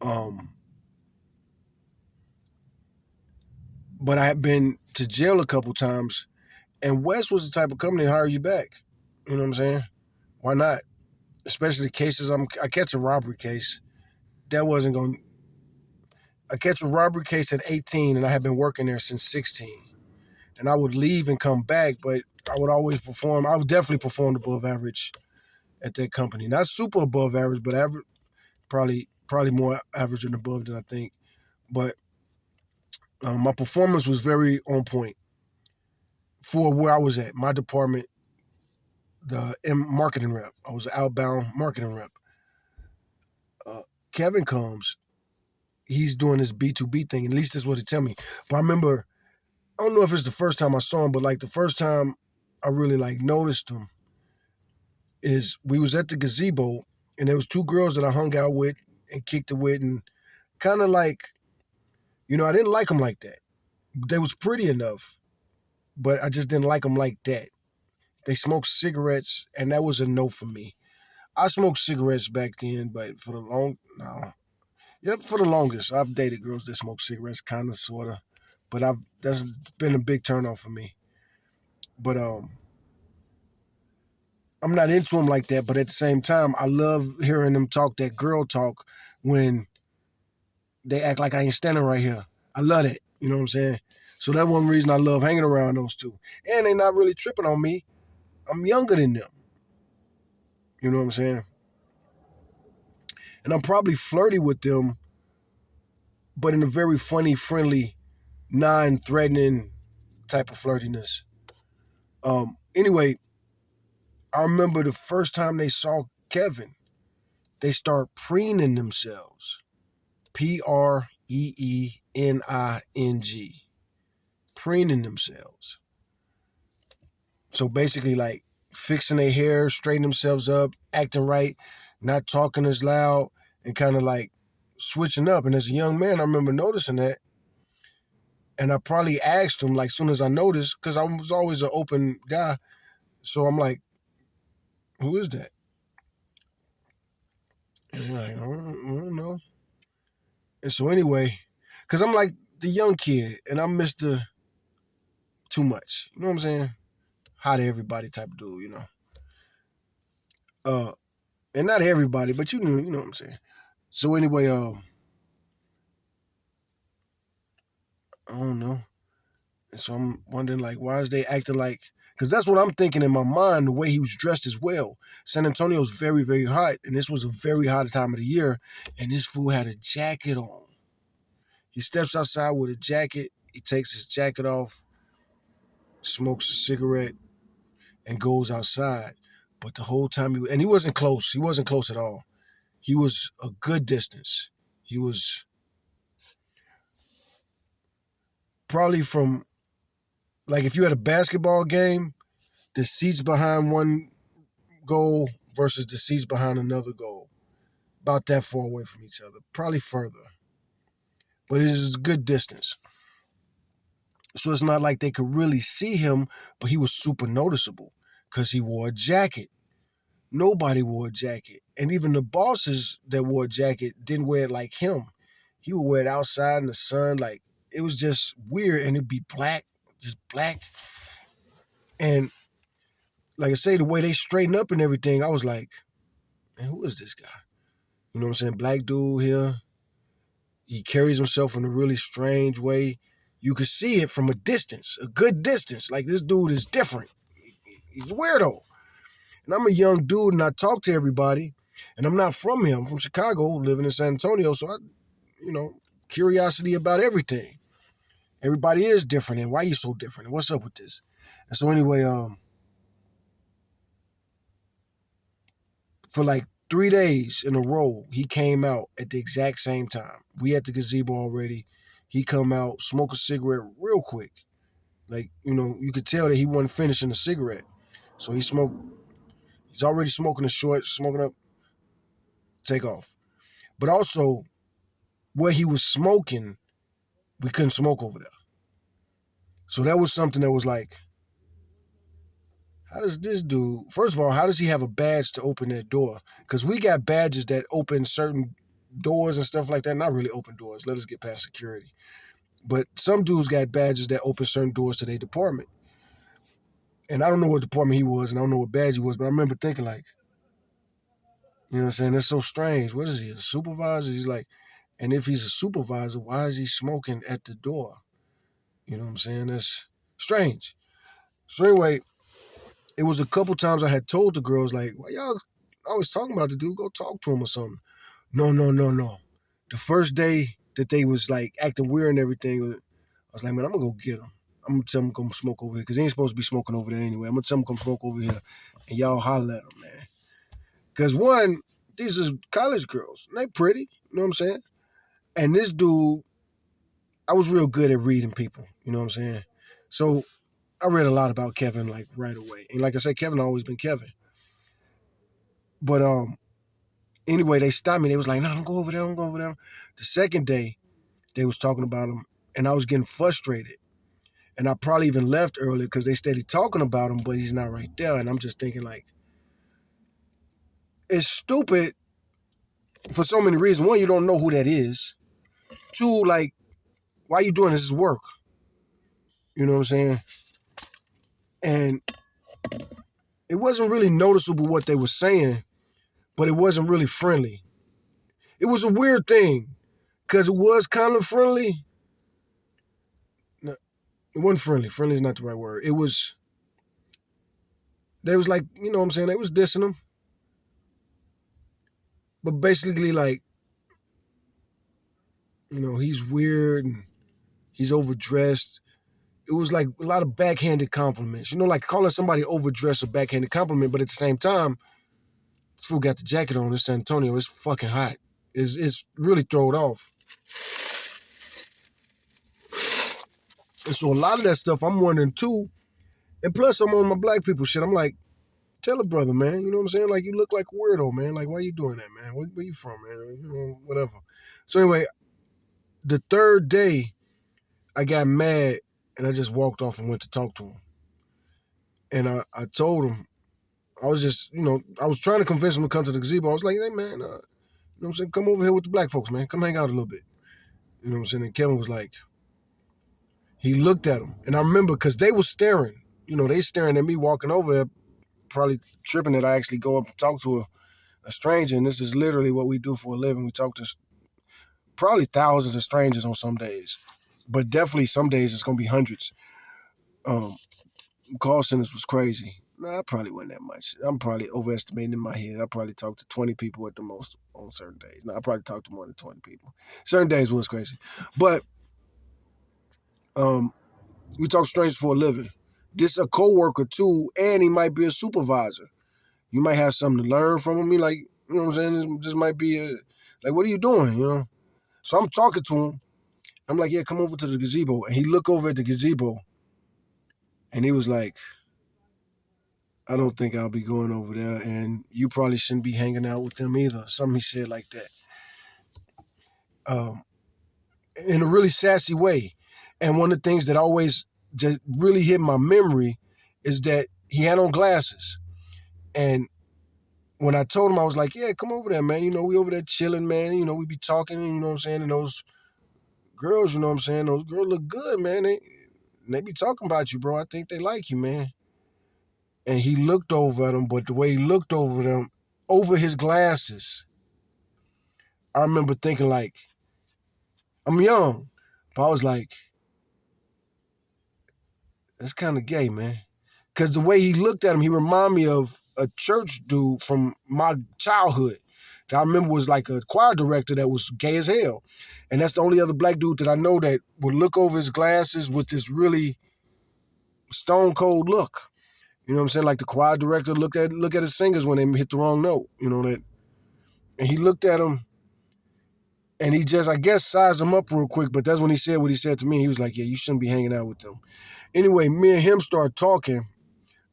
Um, but I had been to jail a couple times, and West was the type of company to hire you back. You know what I'm saying? Why not? Especially the cases I catch a robbery case. That wasn't going. I catch a robbery case at 18, and I had been working there since 16. And I would leave and come back, but I would always perform. I would definitely perform above average at that company. Not super above average, but average, probably more average and above than I think. But my performance was very on point for where I was at. My department, the marketing rep. I was an outbound marketing rep. Uh, Kevin comes. He's doing this B2B thing. At least that's what he tell me. But I remember, I don't know if it's the first time I saw him, but like the first time I really like noticed him is we was at the gazebo, and there was two girls that I hung out with and kicked it with, and kind of like, I didn't like them like that. They was pretty enough, but I just didn't like them like that. They smoked cigarettes, and that was a no for me. I smoked cigarettes back then, but for the longest, I've dated girls that smoke cigarettes, kind of, sort of, but that's been a big turnoff for me. But I'm not into them like that. But at the same time, I love hearing them talk that girl talk when they act like I ain't standing right here. I love it. You know what I'm saying? So that's one reason I love hanging around those two. And they not really tripping on me. I'm younger than them. You know what I'm saying? And I'm probably flirty with them, but in a very funny, friendly, non-threatening type of flirtiness. Anyway, I remember the first time they saw Kevin, they start preening themselves. Preening. Preening themselves. So basically, like fixing their hair, straightening themselves up, acting right, not talking as loud, and kind of like switching up. And as a young man, I remember noticing that. And I probably asked him, like, soon as I noticed, because I was always an open guy. So I'm like, who is that? And he's like, I don't know. And so anyway, because I'm like the young kid, and I'm Mr. Too Much. You know what I'm saying? Hi to everybody type of dude, Uh, and not everybody, but you know what I'm saying. So anyway, I don't know. And so I'm wondering, like, why is they acting like? Because that's what I'm thinking in my mind, the way he was dressed as well. San Antonio's very, very hot, and this was a very hot time of the year, and this fool had a jacket on. He steps outside with a jacket, he takes his jacket off, smokes a cigarette, and goes outside. But the whole time and he wasn't close. He wasn't close at all. He was a good distance. He was probably from, like, if you had a basketball game, the seats behind one goal versus the seats behind another goal, about that far away from each other, probably further. But it is a good distance. So it's not like they could really see him, but he was super noticeable because he wore a jacket. Nobody wore a jacket. And even the bosses that wore a jacket didn't wear it like him. He would wear it outside in the sun. Like, it was just weird. And it'd be black, just black. And like I say, the way they straighten up and everything, I was like, man, who is this guy? You know what I'm saying? Black dude here. He carries himself in a really strange way. You could see it from a distance, a good distance. Like, this dude is different. He's a weirdo. And I'm a young dude, and I talk to everybody. And I'm not from here. I'm from Chicago, living in San Antonio. So, curiosity about everything. Everybody is different. And why are you so different? And what's up with this? And so anyway, for like 3 days in a row, he came out at the exact same time. We at the gazebo already. He come out, smoke a cigarette real quick. Like, you could tell that he wasn't finishing the cigarette. So he's already smoking a short, smoking up, take off. But also, where he was smoking, we couldn't smoke over there. So that was something that was like, how does this dude, first of all, how does he have a badge to open that door? Because we got badges that open certain doors and stuff like that. Not really open doors. Let us get past security. But some dudes got badges that open certain doors to their department. And I don't know what department he was, and I don't know what badge he was, but I remember thinking, like, you know what I'm saying? That's so strange. What is he, a supervisor? He's like, and if he's a supervisor, why is he smoking at the door? You know what I'm saying? That's strange. So anyway, it was a couple times I had told the girls, like, why y'all always talking about the dude? Go talk to him or something. No. The first day that they was, like, acting weird and everything, I was like, man, I'm going to go get him. I'm going to tell him to come smoke over here because he ain't supposed to be smoking over there anyway. I'm going to tell him to come smoke over here and y'all holler at him, man. Because one, these are college girls. They pretty, you know what I'm saying? And this dude, I was real good at reading people, you know what I'm saying? So I read a lot about Kevin, like, right away. And like I said, Kevin always been Kevin. But anyway, they stopped me. They was like, no, don't go over there, don't go over there. The second day, they was talking about him, and I was getting frustrated. And I probably even left early because they steady talking about him, but he's not right there. And I'm just thinking, like, it's stupid for so many reasons. One, you don't know who that is. Two, like, why are you doing this? This is work. You know what I'm saying? And it wasn't really noticeable what they were saying, but it wasn't really friendly. It was a weird thing because it was kind of friendly. No, it wasn't friendly. Friendly is not the right word. They was like, you know what I'm saying? They was dissing him. But basically, like, he's weird and he's overdressed. It was like a lot of backhanded compliments. Like calling somebody overdressed a backhanded compliment, but at the same time, this fool got the jacket on in San Antonio. It's fucking hot. It's really thrown off. And so a lot of that stuff I'm wondering too. And plus I'm on my black people shit. I'm like, tell a brother, man. You know what I'm saying? Like, you look like a weirdo, man. Like, why you doing that, man? Where you from, man? Whatever. So anyway, the third day, I got mad and I just walked off and went to talk to him. And I told him, I was just, I was trying to convince him to come to the gazebo. I was like, hey, man, you know what I'm saying? Come over here with the black folks, man. Come hang out a little bit. You know what I'm saying? And Kevin was like, he looked at him. And I remember because they were staring. They staring at me walking over there, probably tripping that I actually go up and talk to a stranger. And this is literally what we do for a living. We talk to probably thousands of strangers on some days. But definitely some days it's going to be hundreds. call centers was crazy. Nah, I probably wasn't that much. I'm probably overestimating in my head. I probably talked to 20 people at the most on certain days. Nah, I probably talked to more than 20 people. Certain days was crazy. But we talk strangers for a living. This a coworker too, and he might be a supervisor. You might have something to learn from him. Like, you know what I'm saying? This might be like, what are you doing? You know? So I'm talking to him. I'm like, yeah, come over to the gazebo. And he looked over at the gazebo and he was like, I don't think I'll be going over there, and you probably shouldn't be hanging out with them either. Something he said like that. Um, in a really sassy way. And one of the things that always just really hit my memory is that he had on glasses. And when I told him, I was like, yeah, come over there, man. You know, we over there chilling, man. You know, we be talking, you know what I'm saying? And those girls, you know what I'm saying? Those girls look good, man. They be talking about you, bro. I think they like you, man. And he looked over at them, but the way he looked over them, over his glasses, I remember thinking like, I'm young, but I was like, that's kind of gay, man. Because the way he looked at him, he reminded me of a church dude from my childhood that I remember was like a choir director that was gay as hell. And that's the only other black dude that I know that would look over his glasses with this really stone cold look. You know what I'm saying? Like the choir director look at his singers when they hit the wrong note. You know that. And he looked at him and he just, I guess, sized him up real quick. But that's when he said what he said to me. He was like, yeah, you shouldn't be hanging out with them. Anyway, me and him started talking,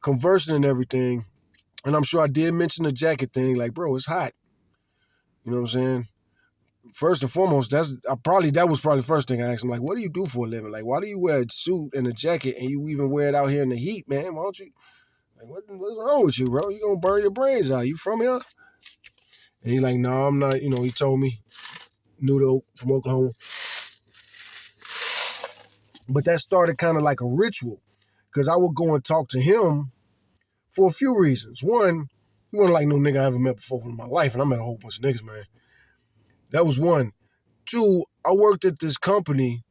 conversing and everything. And I'm sure I did mention the jacket thing. Like, bro, it's hot. You know what I'm saying? First and foremost, that was probably the first thing I asked him. Like, what do you do for a living? Like, why do you wear a suit and a jacket and you even wear it out here in the heat, man? Why don't you? Like, what's wrong with you, bro? You gonna burn your brains out. You from here? And he like, no, I'm not. You know, he told me, Nudo from Oklahoma. But that started kind of like a ritual because I would go and talk to him for a few reasons. One, he wasn't like no nigga I ever met before in my life, and I met a whole bunch of niggas, man. That was one. Two, I worked at this company,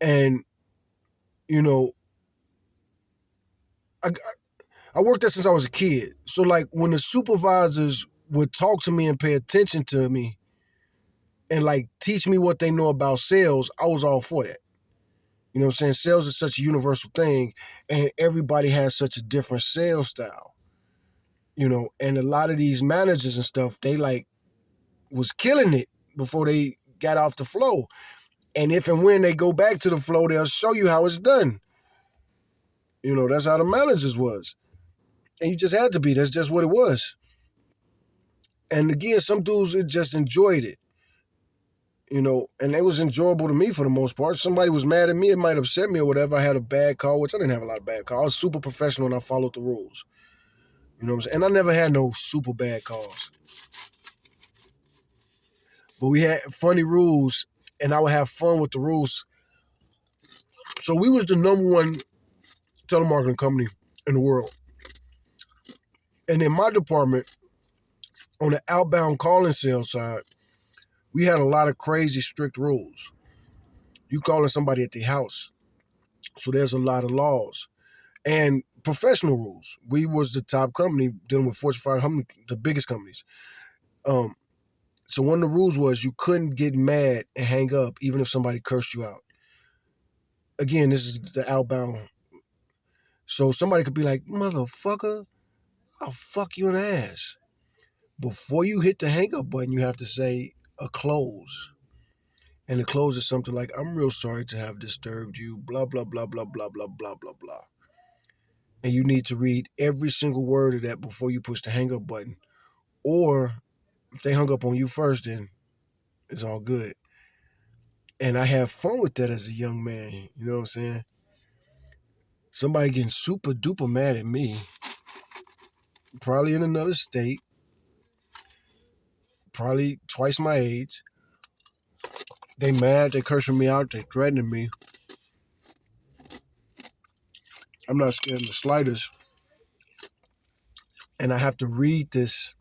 and you know, I worked there since I was a kid. So like when the supervisors would talk to me and pay attention to me and like teach me what they know about sales, I was all for that. You know what I'm saying? Sales is such a universal thing and everybody has such a different sales style. You know, and a lot of these managers and stuff, they like was killing it before they got off the flow. And if and when they go back to the flow, they'll show you how it's done. You know, that's how the managers was. And you just had to be. That's just what it was. And again, some dudes just enjoyed it. You know, and it was enjoyable to me for the most part. Somebody was mad at me, it might upset me or whatever. I had a bad call, which I didn't have a lot of bad calls. I was super professional and I followed the rules. You know what I'm saying? And I never had no super bad calls. But we had funny rules and I would have fun with the rules. So we was the number one telemarketing company in the world. And in my department, on the outbound calling sales side, we had a lot of crazy strict rules. You calling somebody at their house. So there's a lot of laws and professional rules. We was the top company dealing with Fortune 500, the biggest companies. So one of the rules was you couldn't get mad and hang up even if somebody cursed you out. Again, this is the outbound. So somebody could be like, motherfucker, I'll fuck you in the ass. Before you hit the hang up button, you have to say a close. And the close is something like, I'm real sorry to have disturbed you, blah, blah, blah, blah, blah, blah, blah, blah, blah. And you need to read every single word of that before you push the hang up button. Or if they hung up on you first, then it's all good. And I had fun with that as a young man. You know what I'm saying? Somebody getting super duper mad at me, probably in another state, probably twice my age. They mad, they cursing me out, they threatening me. I'm not scared in the slightest. And I have to read this.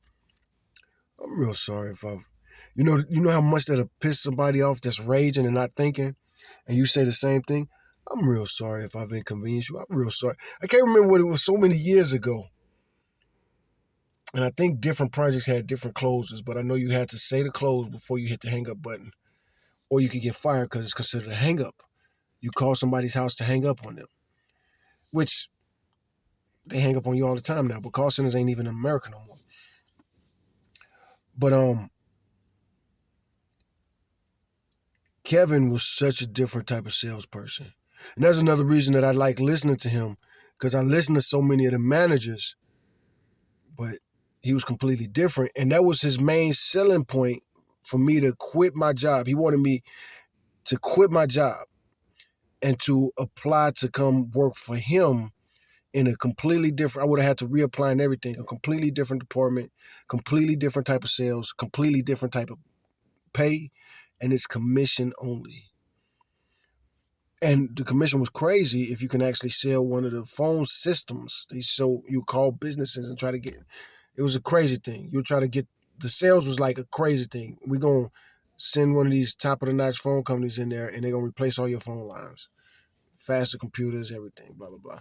I'm real sorry if I've, you know how much that'll piss somebody off that's raging and not thinking, and you say the same thing. I'm real sorry if I've inconvenienced you. I'm real sorry. I can't remember what it was so many years ago. And I think different projects had different closes, but I know you had to say the close before you hit the hang up button. Or you could get fired because it's considered a hang up. You call somebody's house to hang up on them, which they hang up on you all the time now, but call centers ain't even in America no more. But Kevin was such a different type of salesperson. And that's another reason that I like listening to him, because I listen to so many of the managers, but he was completely different. And that was his main selling point for me to quit my job. He wanted me to quit my job and to apply to come work for him in a completely different, I would have had to reapply and everything, a completely different department, completely different type of sales, completely different type of pay, and it's commission only. And the commission was crazy if you can actually sell one of the phone systems. So you call businesses and try to get, it was a crazy thing. You'll try to get, the sales was like a crazy thing. We're going to send one of these top of the notch phone companies in there and they're going to replace all your phone lines. Faster computers, everything, blah, blah, blah.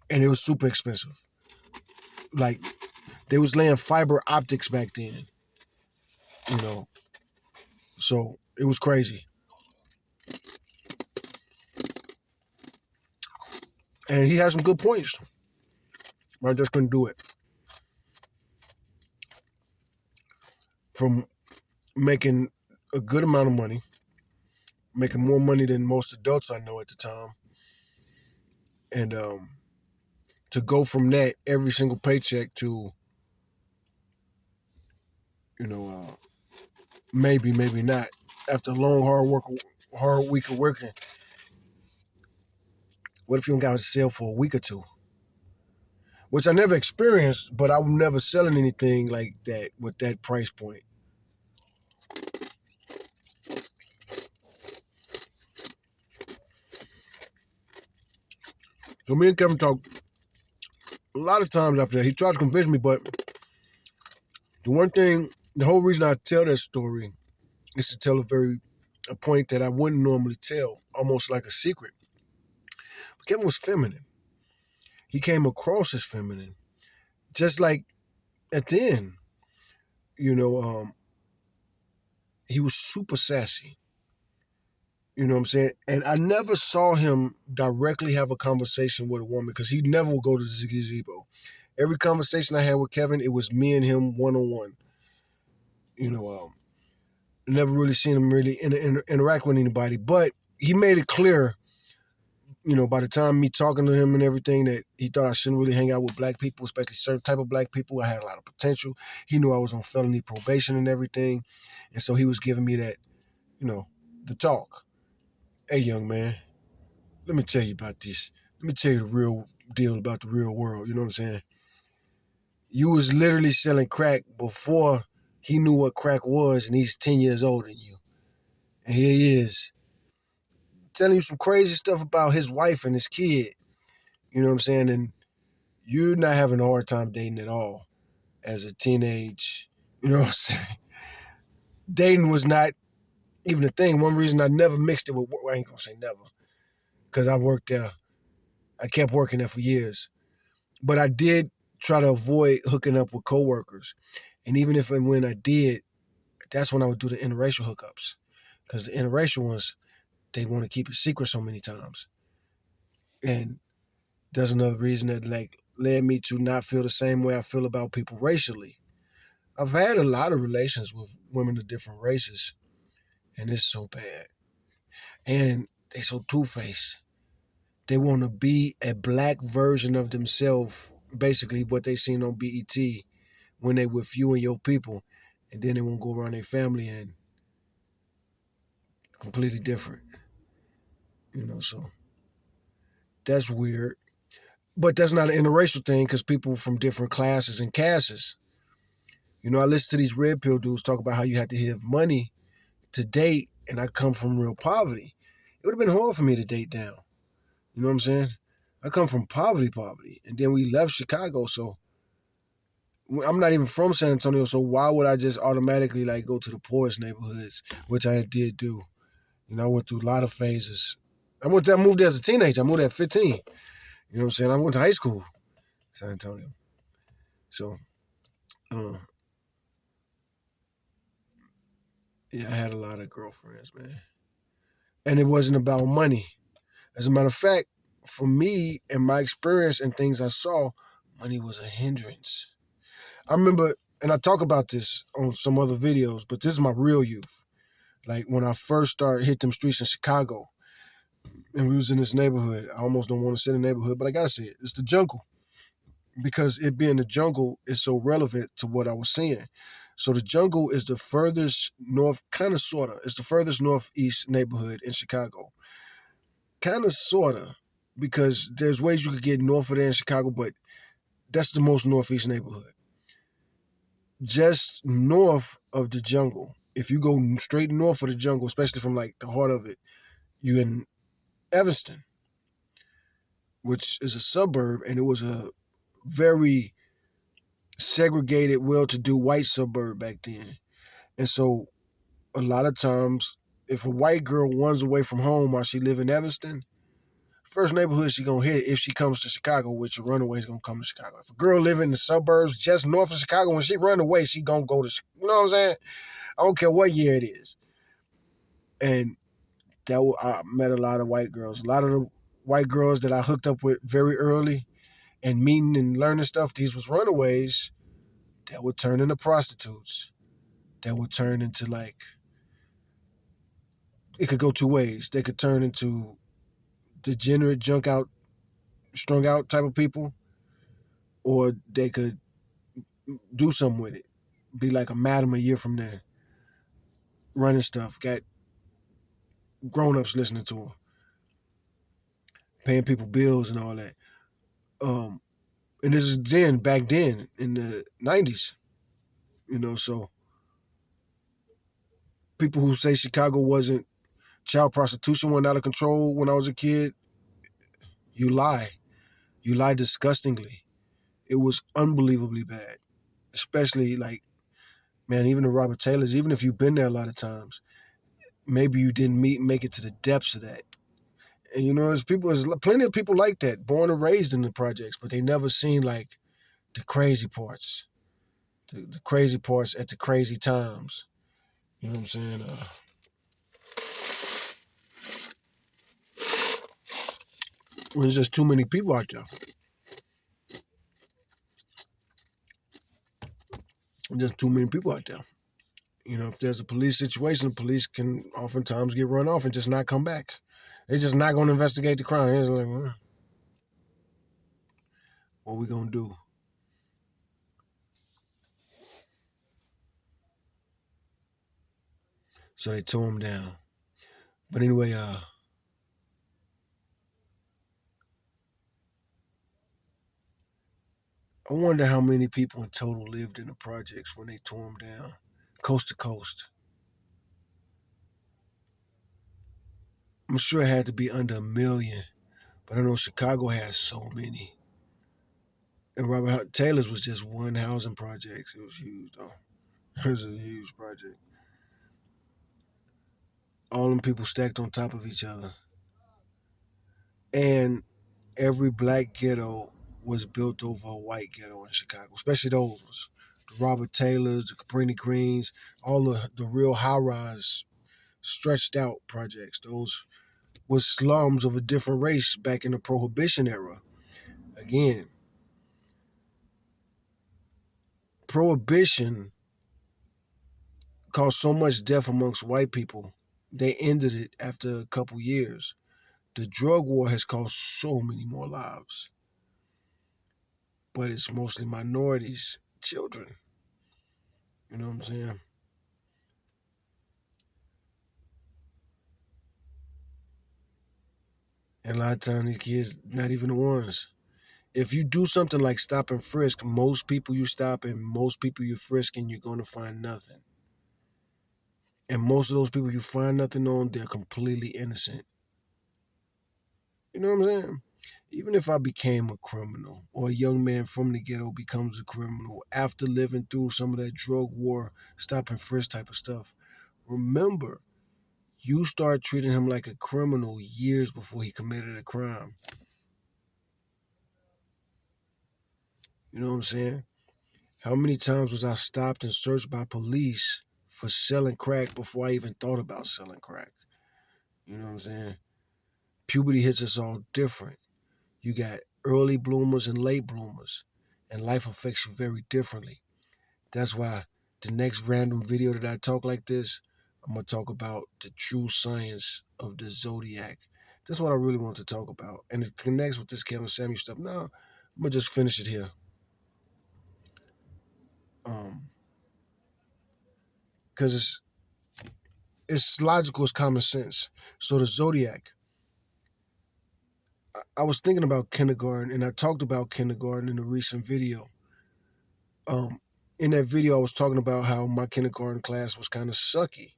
And it was super expensive. Like, they was laying fiber optics back then, you know. So it was crazy. And he had some good points. But I just couldn't do it. From making a good amount of money, making more money than most adults I know at the time. And to go from that every single paycheck to, maybe not. After a long, hard week of working, what if you don't got to sell for a week or two? Which I never experienced, but I was never selling anything like that with that price point. So me and Kevin talked a lot of times after that. He tried to convince me, but the whole reason I tell that story is to tell a point that I wouldn't normally tell, almost like a secret. But Kevin was feminine. He came across as feminine, just like at the end, you know, he was super sassy. You know what I'm saying? And I never saw him directly have a conversation with a woman because he never would go to the gazebo. Every conversation I had with Kevin, it was me and him one-on-one. You know, never really seen him really interact with anybody. But he made it clear, by the time me talking to him and everything, that he thought I shouldn't really hang out with black people, especially certain type of black people. I had a lot of potential. He knew I was on felony probation and everything. And so he was giving me that, the talk. Hey, young man, let me tell you about this. Let me tell you the real deal about the real world. You know what I'm saying? You was literally selling crack before he knew what crack was, and he's 10 years older than you. And here he is telling you some crazy stuff about his wife and his kid. You know what I'm saying? And you're not having a hard time dating at all as a teenage, you know what I'm saying? Dating was not even a thing. One reason I never mixed it with, I ain't gonna say never, because I worked there. I kept working there for years. But I did try to avoid hooking up with coworkers. And even if and when I did, that's when I would do the interracial hookups. Because the interracial ones, they want to keep it secret so many times. And that's another reason that led me to not feel the same way I feel about people racially. I've had a lot of relations with women of different races, and it's so bad. And they so two-faced. They want to be a black version of themselves, basically what they seen on BET when they with you and your people, and then they won't go around their family and completely different. So that's weird. But that's not an interracial thing because people from different classes and castes. I listen to these red pill dudes talk about how you have to have money to date, and I come from real poverty. It would have been hard for me to date down. You know what I'm saying? I come from poverty, and then we left Chicago, so I'm not even from San Antonio, so why would I just automatically go to the poorest neighborhoods, which I did do. I went through a lot of phases I moved there as a teenager. I moved there at 15. You know what I'm saying? I went to high school, San Antonio. So, uh, yeah, I had a lot of girlfriends, man. And it wasn't about money. As a matter of fact, for me and my experience and things I saw, money was a hindrance. I remember, and I talk about this on some other videos, but this is my real youth. Like when I first started hit them streets in Chicago, and we was in this neighborhood. I almost don't want to say the neighborhood, but I gotta say it. It's the jungle because it being the jungle is so relevant to what I was saying. So the jungle is the furthest north, kind of sorta. It's the furthest northeast neighborhood in Chicago, kind of sorta, because there's ways you could get north of there in Chicago, but that's the most northeast neighborhood. Just north of the jungle, if you go straight north of the jungle, especially from like the heart of it, you in Evanston, which is a suburb, and it was a very segregated, well-to-do white suburb back then. And so a lot of times, if a white girl runs away from home while she live in Evanston, first neighborhood she gonna hit if she comes to Chicago, which a runaway is gonna come to Chicago. If a girl live in the suburbs just north of Chicago, when she run away, she gonna go to, you know what I'm saying? I don't care what year it is. And I met a lot of white girls. A lot of the white girls that I hooked up with very early and meeting and learning stuff, these was runaways that would turn into prostitutes, that would turn into like, it could go two ways. They could turn into degenerate, junk out, strung out type of people, or they could do something with it. Be like a madam a year from then, running stuff, got grown ups listening to her, paying people bills and all that. And this is back then in the 90s, so people who say Chicago wasn't, child prostitution went out of control when I was a kid, you lie. You lie disgustingly. It was unbelievably bad. Especially like, man, even the Robert Taylors, even if you've been there a lot of times, maybe you didn't make it to the depths of that. And there's plenty of people like that, born and raised in the projects, but they never seen like the crazy parts, the crazy parts at the crazy times. You know what I'm saying? There's just too many people out there. Just too many people out there. If there's a police situation, the police can oftentimes get run off and just not come back. They're just not going to investigate the crime. It's like, what we going to do? So they tore him down. But anyway, I wonder how many people in total lived in the projects when they tore them down, coast to coast. I'm sure it had to be under 1 million, but I know Chicago has so many. And Robert Taylor's was just one housing project. It was huge, though. It was a huge project. All them people stacked on top of each other. And every black ghetto was built over a white ghetto in Chicago, especially those. The Robert Taylors, the Cabrini Greens, all the real high-rise, stretched out projects. Those was slums of a different race back in the Prohibition era. Again, Prohibition caused so much death amongst white people, they ended it after a couple years. The drug war has cost so many more lives, but it's mostly minorities, children. You know what I'm saying? And a lot of times these kids, not even the ones. If you do something like stop and frisk, most people you stop and most people you frisk and you're going to find nothing. And most of those people you find nothing on, they're completely innocent. You know what I'm saying? Even if I became a criminal or a young man from the ghetto becomes a criminal after living through some of that drug war, stop and frisk type of stuff, remember, You start treating him like a criminal years before he committed a crime. You know what I'm saying? How many times was I stopped and searched by police for selling crack before I even thought about selling crack? You know what I'm saying? Puberty hits us all different. You got early bloomers and late bloomers, and life affects you very differently. That's why the next random video that I talk like this, I'm going to talk about the true science of the zodiac. That's what I really want to talk about. And it connects with this Kevin Samuel stuff. Now, I'm going to just finish it here. Because it's logical, it's common sense. So the zodiac, I was thinking about kindergarten, and I talked about kindergarten in a recent video. Um, in that video, I was talking about how my kindergarten class was kind of sucky,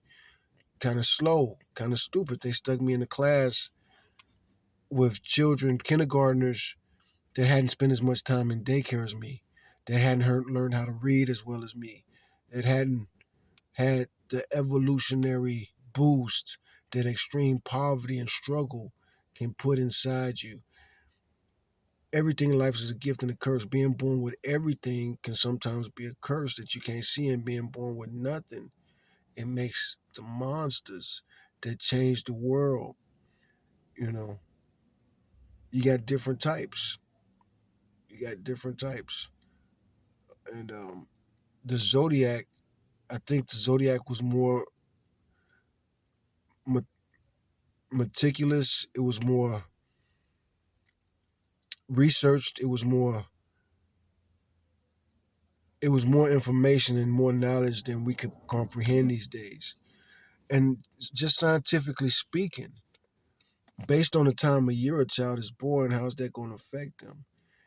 kind of slow, kind of stupid. They stuck me in a class with children, kindergartners, that hadn't spent as much time in daycare as me, that hadn't learned how to read as well as me, that hadn't had the evolutionary boost that extreme poverty and struggle can put inside you. Everything in life is a gift and a curse. Being born with everything can sometimes be a curse that you can't see, and being born with nothing, it makes the monsters that change the world. You know, you got different types. You got different types. And the zodiac, I think the zodiac was more meticulous. It was more researched. It was more information and more knowledge than we could comprehend these days. And just scientifically speaking, based on the time of year a child is born, how's that going to affect them?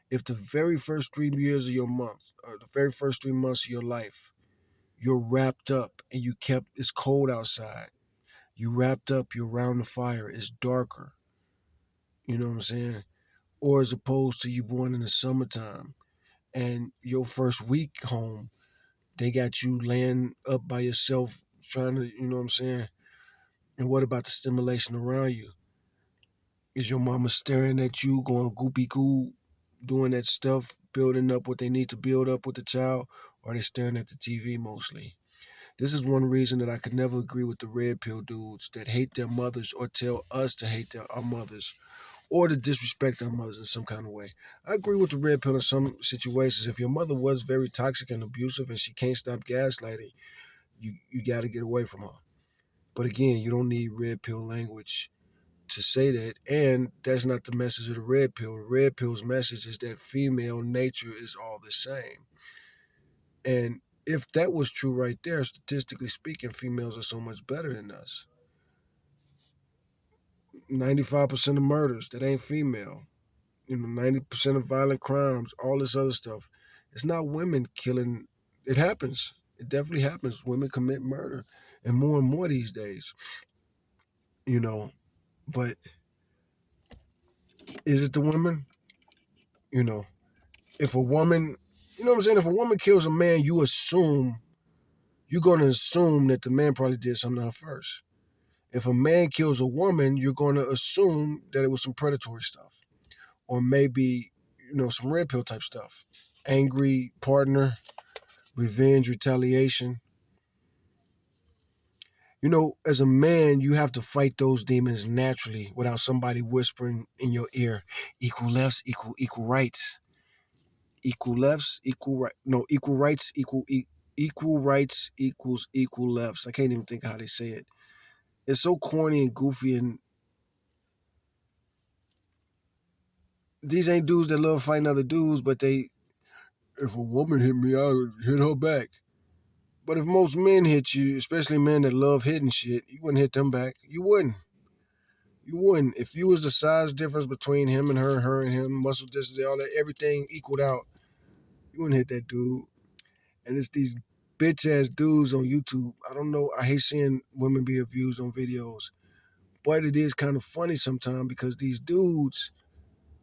If the very first 3 years of your month, or the very first 3 months of your life, you're wrapped up and it's cold outside, you wrapped up, you're around the fire, it's darker, you know what I'm saying? Or as opposed to you born in the summertime and your first week home, they got you laying up by yourself trying to, you know what I'm saying? And what about the stimulation around you? Is your mama staring at you, going goopy goo, doing that stuff, building up what they need to build up with the child, or are they staring at the TV mostly? This is one reason that I could never agree with the red pill dudes that hate their mothers or tell us to hate our mothers or to disrespect our mothers in some kind of way. I agree with the red pill in some situations. If your mother was very toxic and abusive and she can't stop gaslighting, you got to get away from her. But again, you don't need red pill language to say that, and that's not the message of the red pill. The red pill's message is that female nature is all the same. And if that was true right there, statistically speaking, females are so much better than us. 95% of murders, that ain't female. 90% of violent crimes, all this other stuff. It's not women killing. It happens. It definitely happens. Women commit murder, and more these days. You know, but is it the women? You know, if a woman, you know what I'm saying? If a woman kills a man, you're going to assume that the man probably did something to her first. If a man kills a woman, you're going to assume that it was some predatory stuff, or maybe, some red pill type stuff. Angry partner, revenge, retaliation. As a man, you have to fight those demons naturally without somebody whispering in your ear, equal lefts, equal rights. Equal lefts, equal right. No, equal rights, equal rights equals equal lefts. I can't even think how they say it. It's so corny and goofy, and these ain't dudes that love fighting other dudes, but if a woman hit me, I would hit her back. But if most men hit you, especially men that love hitting shit, you wouldn't hit them back. You wouldn't. You wouldn't. If you was the size difference between him and her and him, muscle distance, all that, everything equaled out, you wouldn't hit that dude. And it's these bitch ass dudes on YouTube. I don't know. I hate seeing women be abused on videos. But it is kind of funny sometimes because these dudes,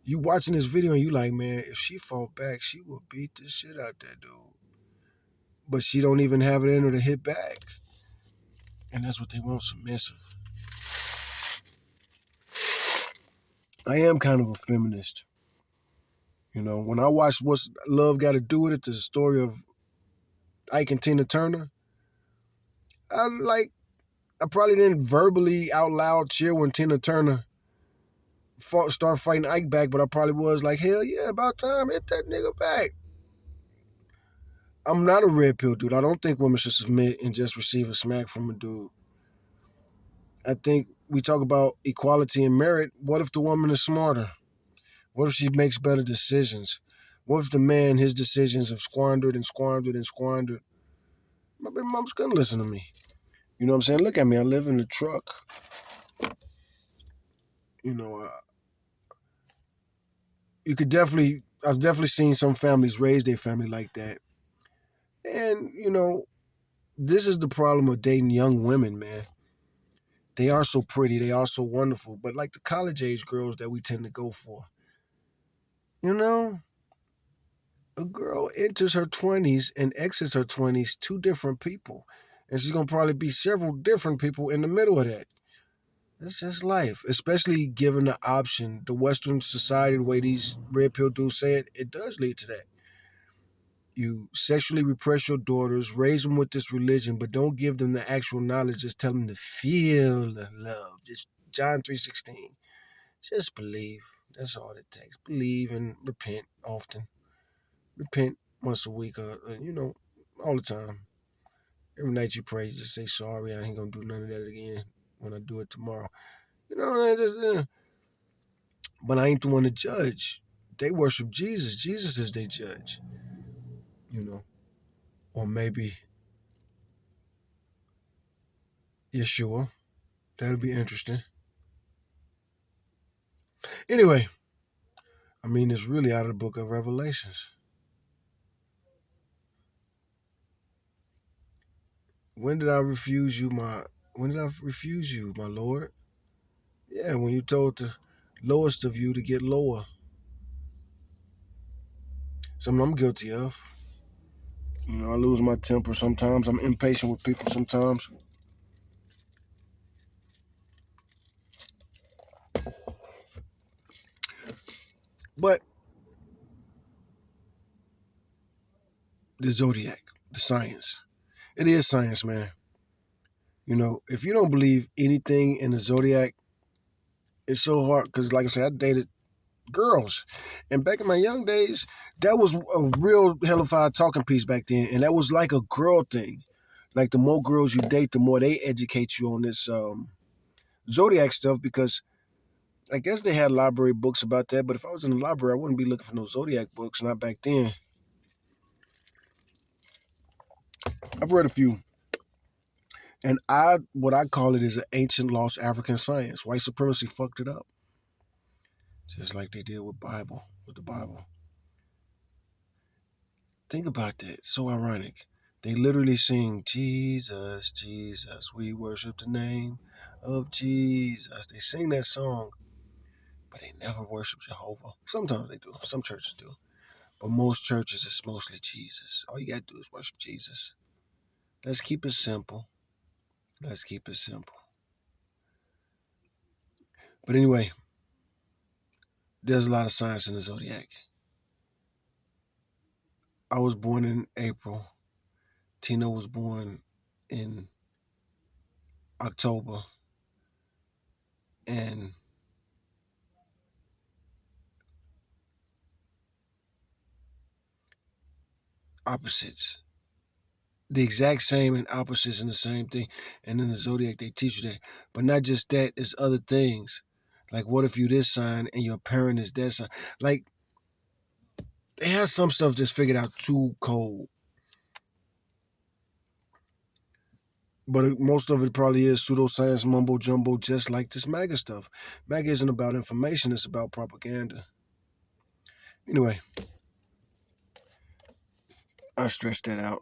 you watching this video and you like, man, if she fought back, she would beat the shit out that dude. But she don't even have it in her to hit back. And that's what they want, submissive. I am kind of a feminist. You know, when I watched What's Love Got to Do with It, the story of Ike and Tina Turner, I probably didn't verbally out loud cheer when Tina Turner start fighting Ike back, but I probably was like, hell yeah, about time, hit that nigga back. I'm not a red pill dude. I don't think women should submit and just receive a smack from a dude. I think we talk about equality and merit. What if the woman is smarter? What if she makes better decisions? What if the man, his decisions have squandered and squandered and squandered? My baby mom's gonna listen to me. You know what I'm saying? Look at me. I live in the truck. You know, I've definitely seen some families raise their family like that. And, you know, this is the problem of dating young women, man. They are so pretty. They are so wonderful. But like the college age girls that we tend to go for, you know, a girl enters her 20s and exits her 20s, two different people. And she's going to probably be several different people in the middle of that. It's just life, especially given the option, the Western society, the way these red pill dudes say it, it does lead to that. You sexually repress your daughters, raise them with this religion, but don't give them the actual knowledge. Just tell them to feel the love. Just John 3:16. Just believe. That's all it takes. Believe and repent often. Repent once a week, you know, all the time. Every night you pray, just say sorry. I ain't gonna do none of that again when I do it tomorrow. You know, but I ain't the one to judge. They worship Jesus. Jesus is their judge. You know, or maybe Yeshua. That'll be interesting. Anyway, I mean, it's really out of the book of Revelations. When did I refuse you, my Lord? Yeah, when you told the lowest of you to get lower. Something I'm guilty of. You know, I lose my temper sometimes. I'm impatient with people sometimes. But the zodiac, the science. It is science, man. You know, if you don't believe anything in the zodiac, it's so hard because, like I said, I dated girls. And back in my young days, that was a real hellified talking piece back then. And that was like a girl thing. Like the more girls you date, the more they educate you on this zodiac stuff because I guess they had library books about that. But if I was in the library, I wouldn't be looking for no zodiac books, not back then. I've read a few. And what I call it is an ancient lost African science. White supremacy fucked it up. Just like they did with the Bible. Think about that. So ironic. They literally sing, Jesus, Jesus, we worship the name of Jesus. They sing that song, but they never worship Jehovah. Sometimes they do. Some churches do. But most churches, it's mostly Jesus. All you got to do is worship Jesus. Let's keep it simple. Let's keep it simple. But anyway, there's a lot of science in the zodiac. I was born in April. Tina was born in October. And opposites. The exact same and opposites in the same thing. And in the zodiac, they teach you that. But not just that, it's other things. Like, what if you this sign and your parent is that sign? Like, they have some stuff that's figured out too cold. But most of it probably is pseudoscience, mumbo jumbo, just like this MAGA stuff. MAGA isn't about information, it's about propaganda. Anyway, I stretched that out.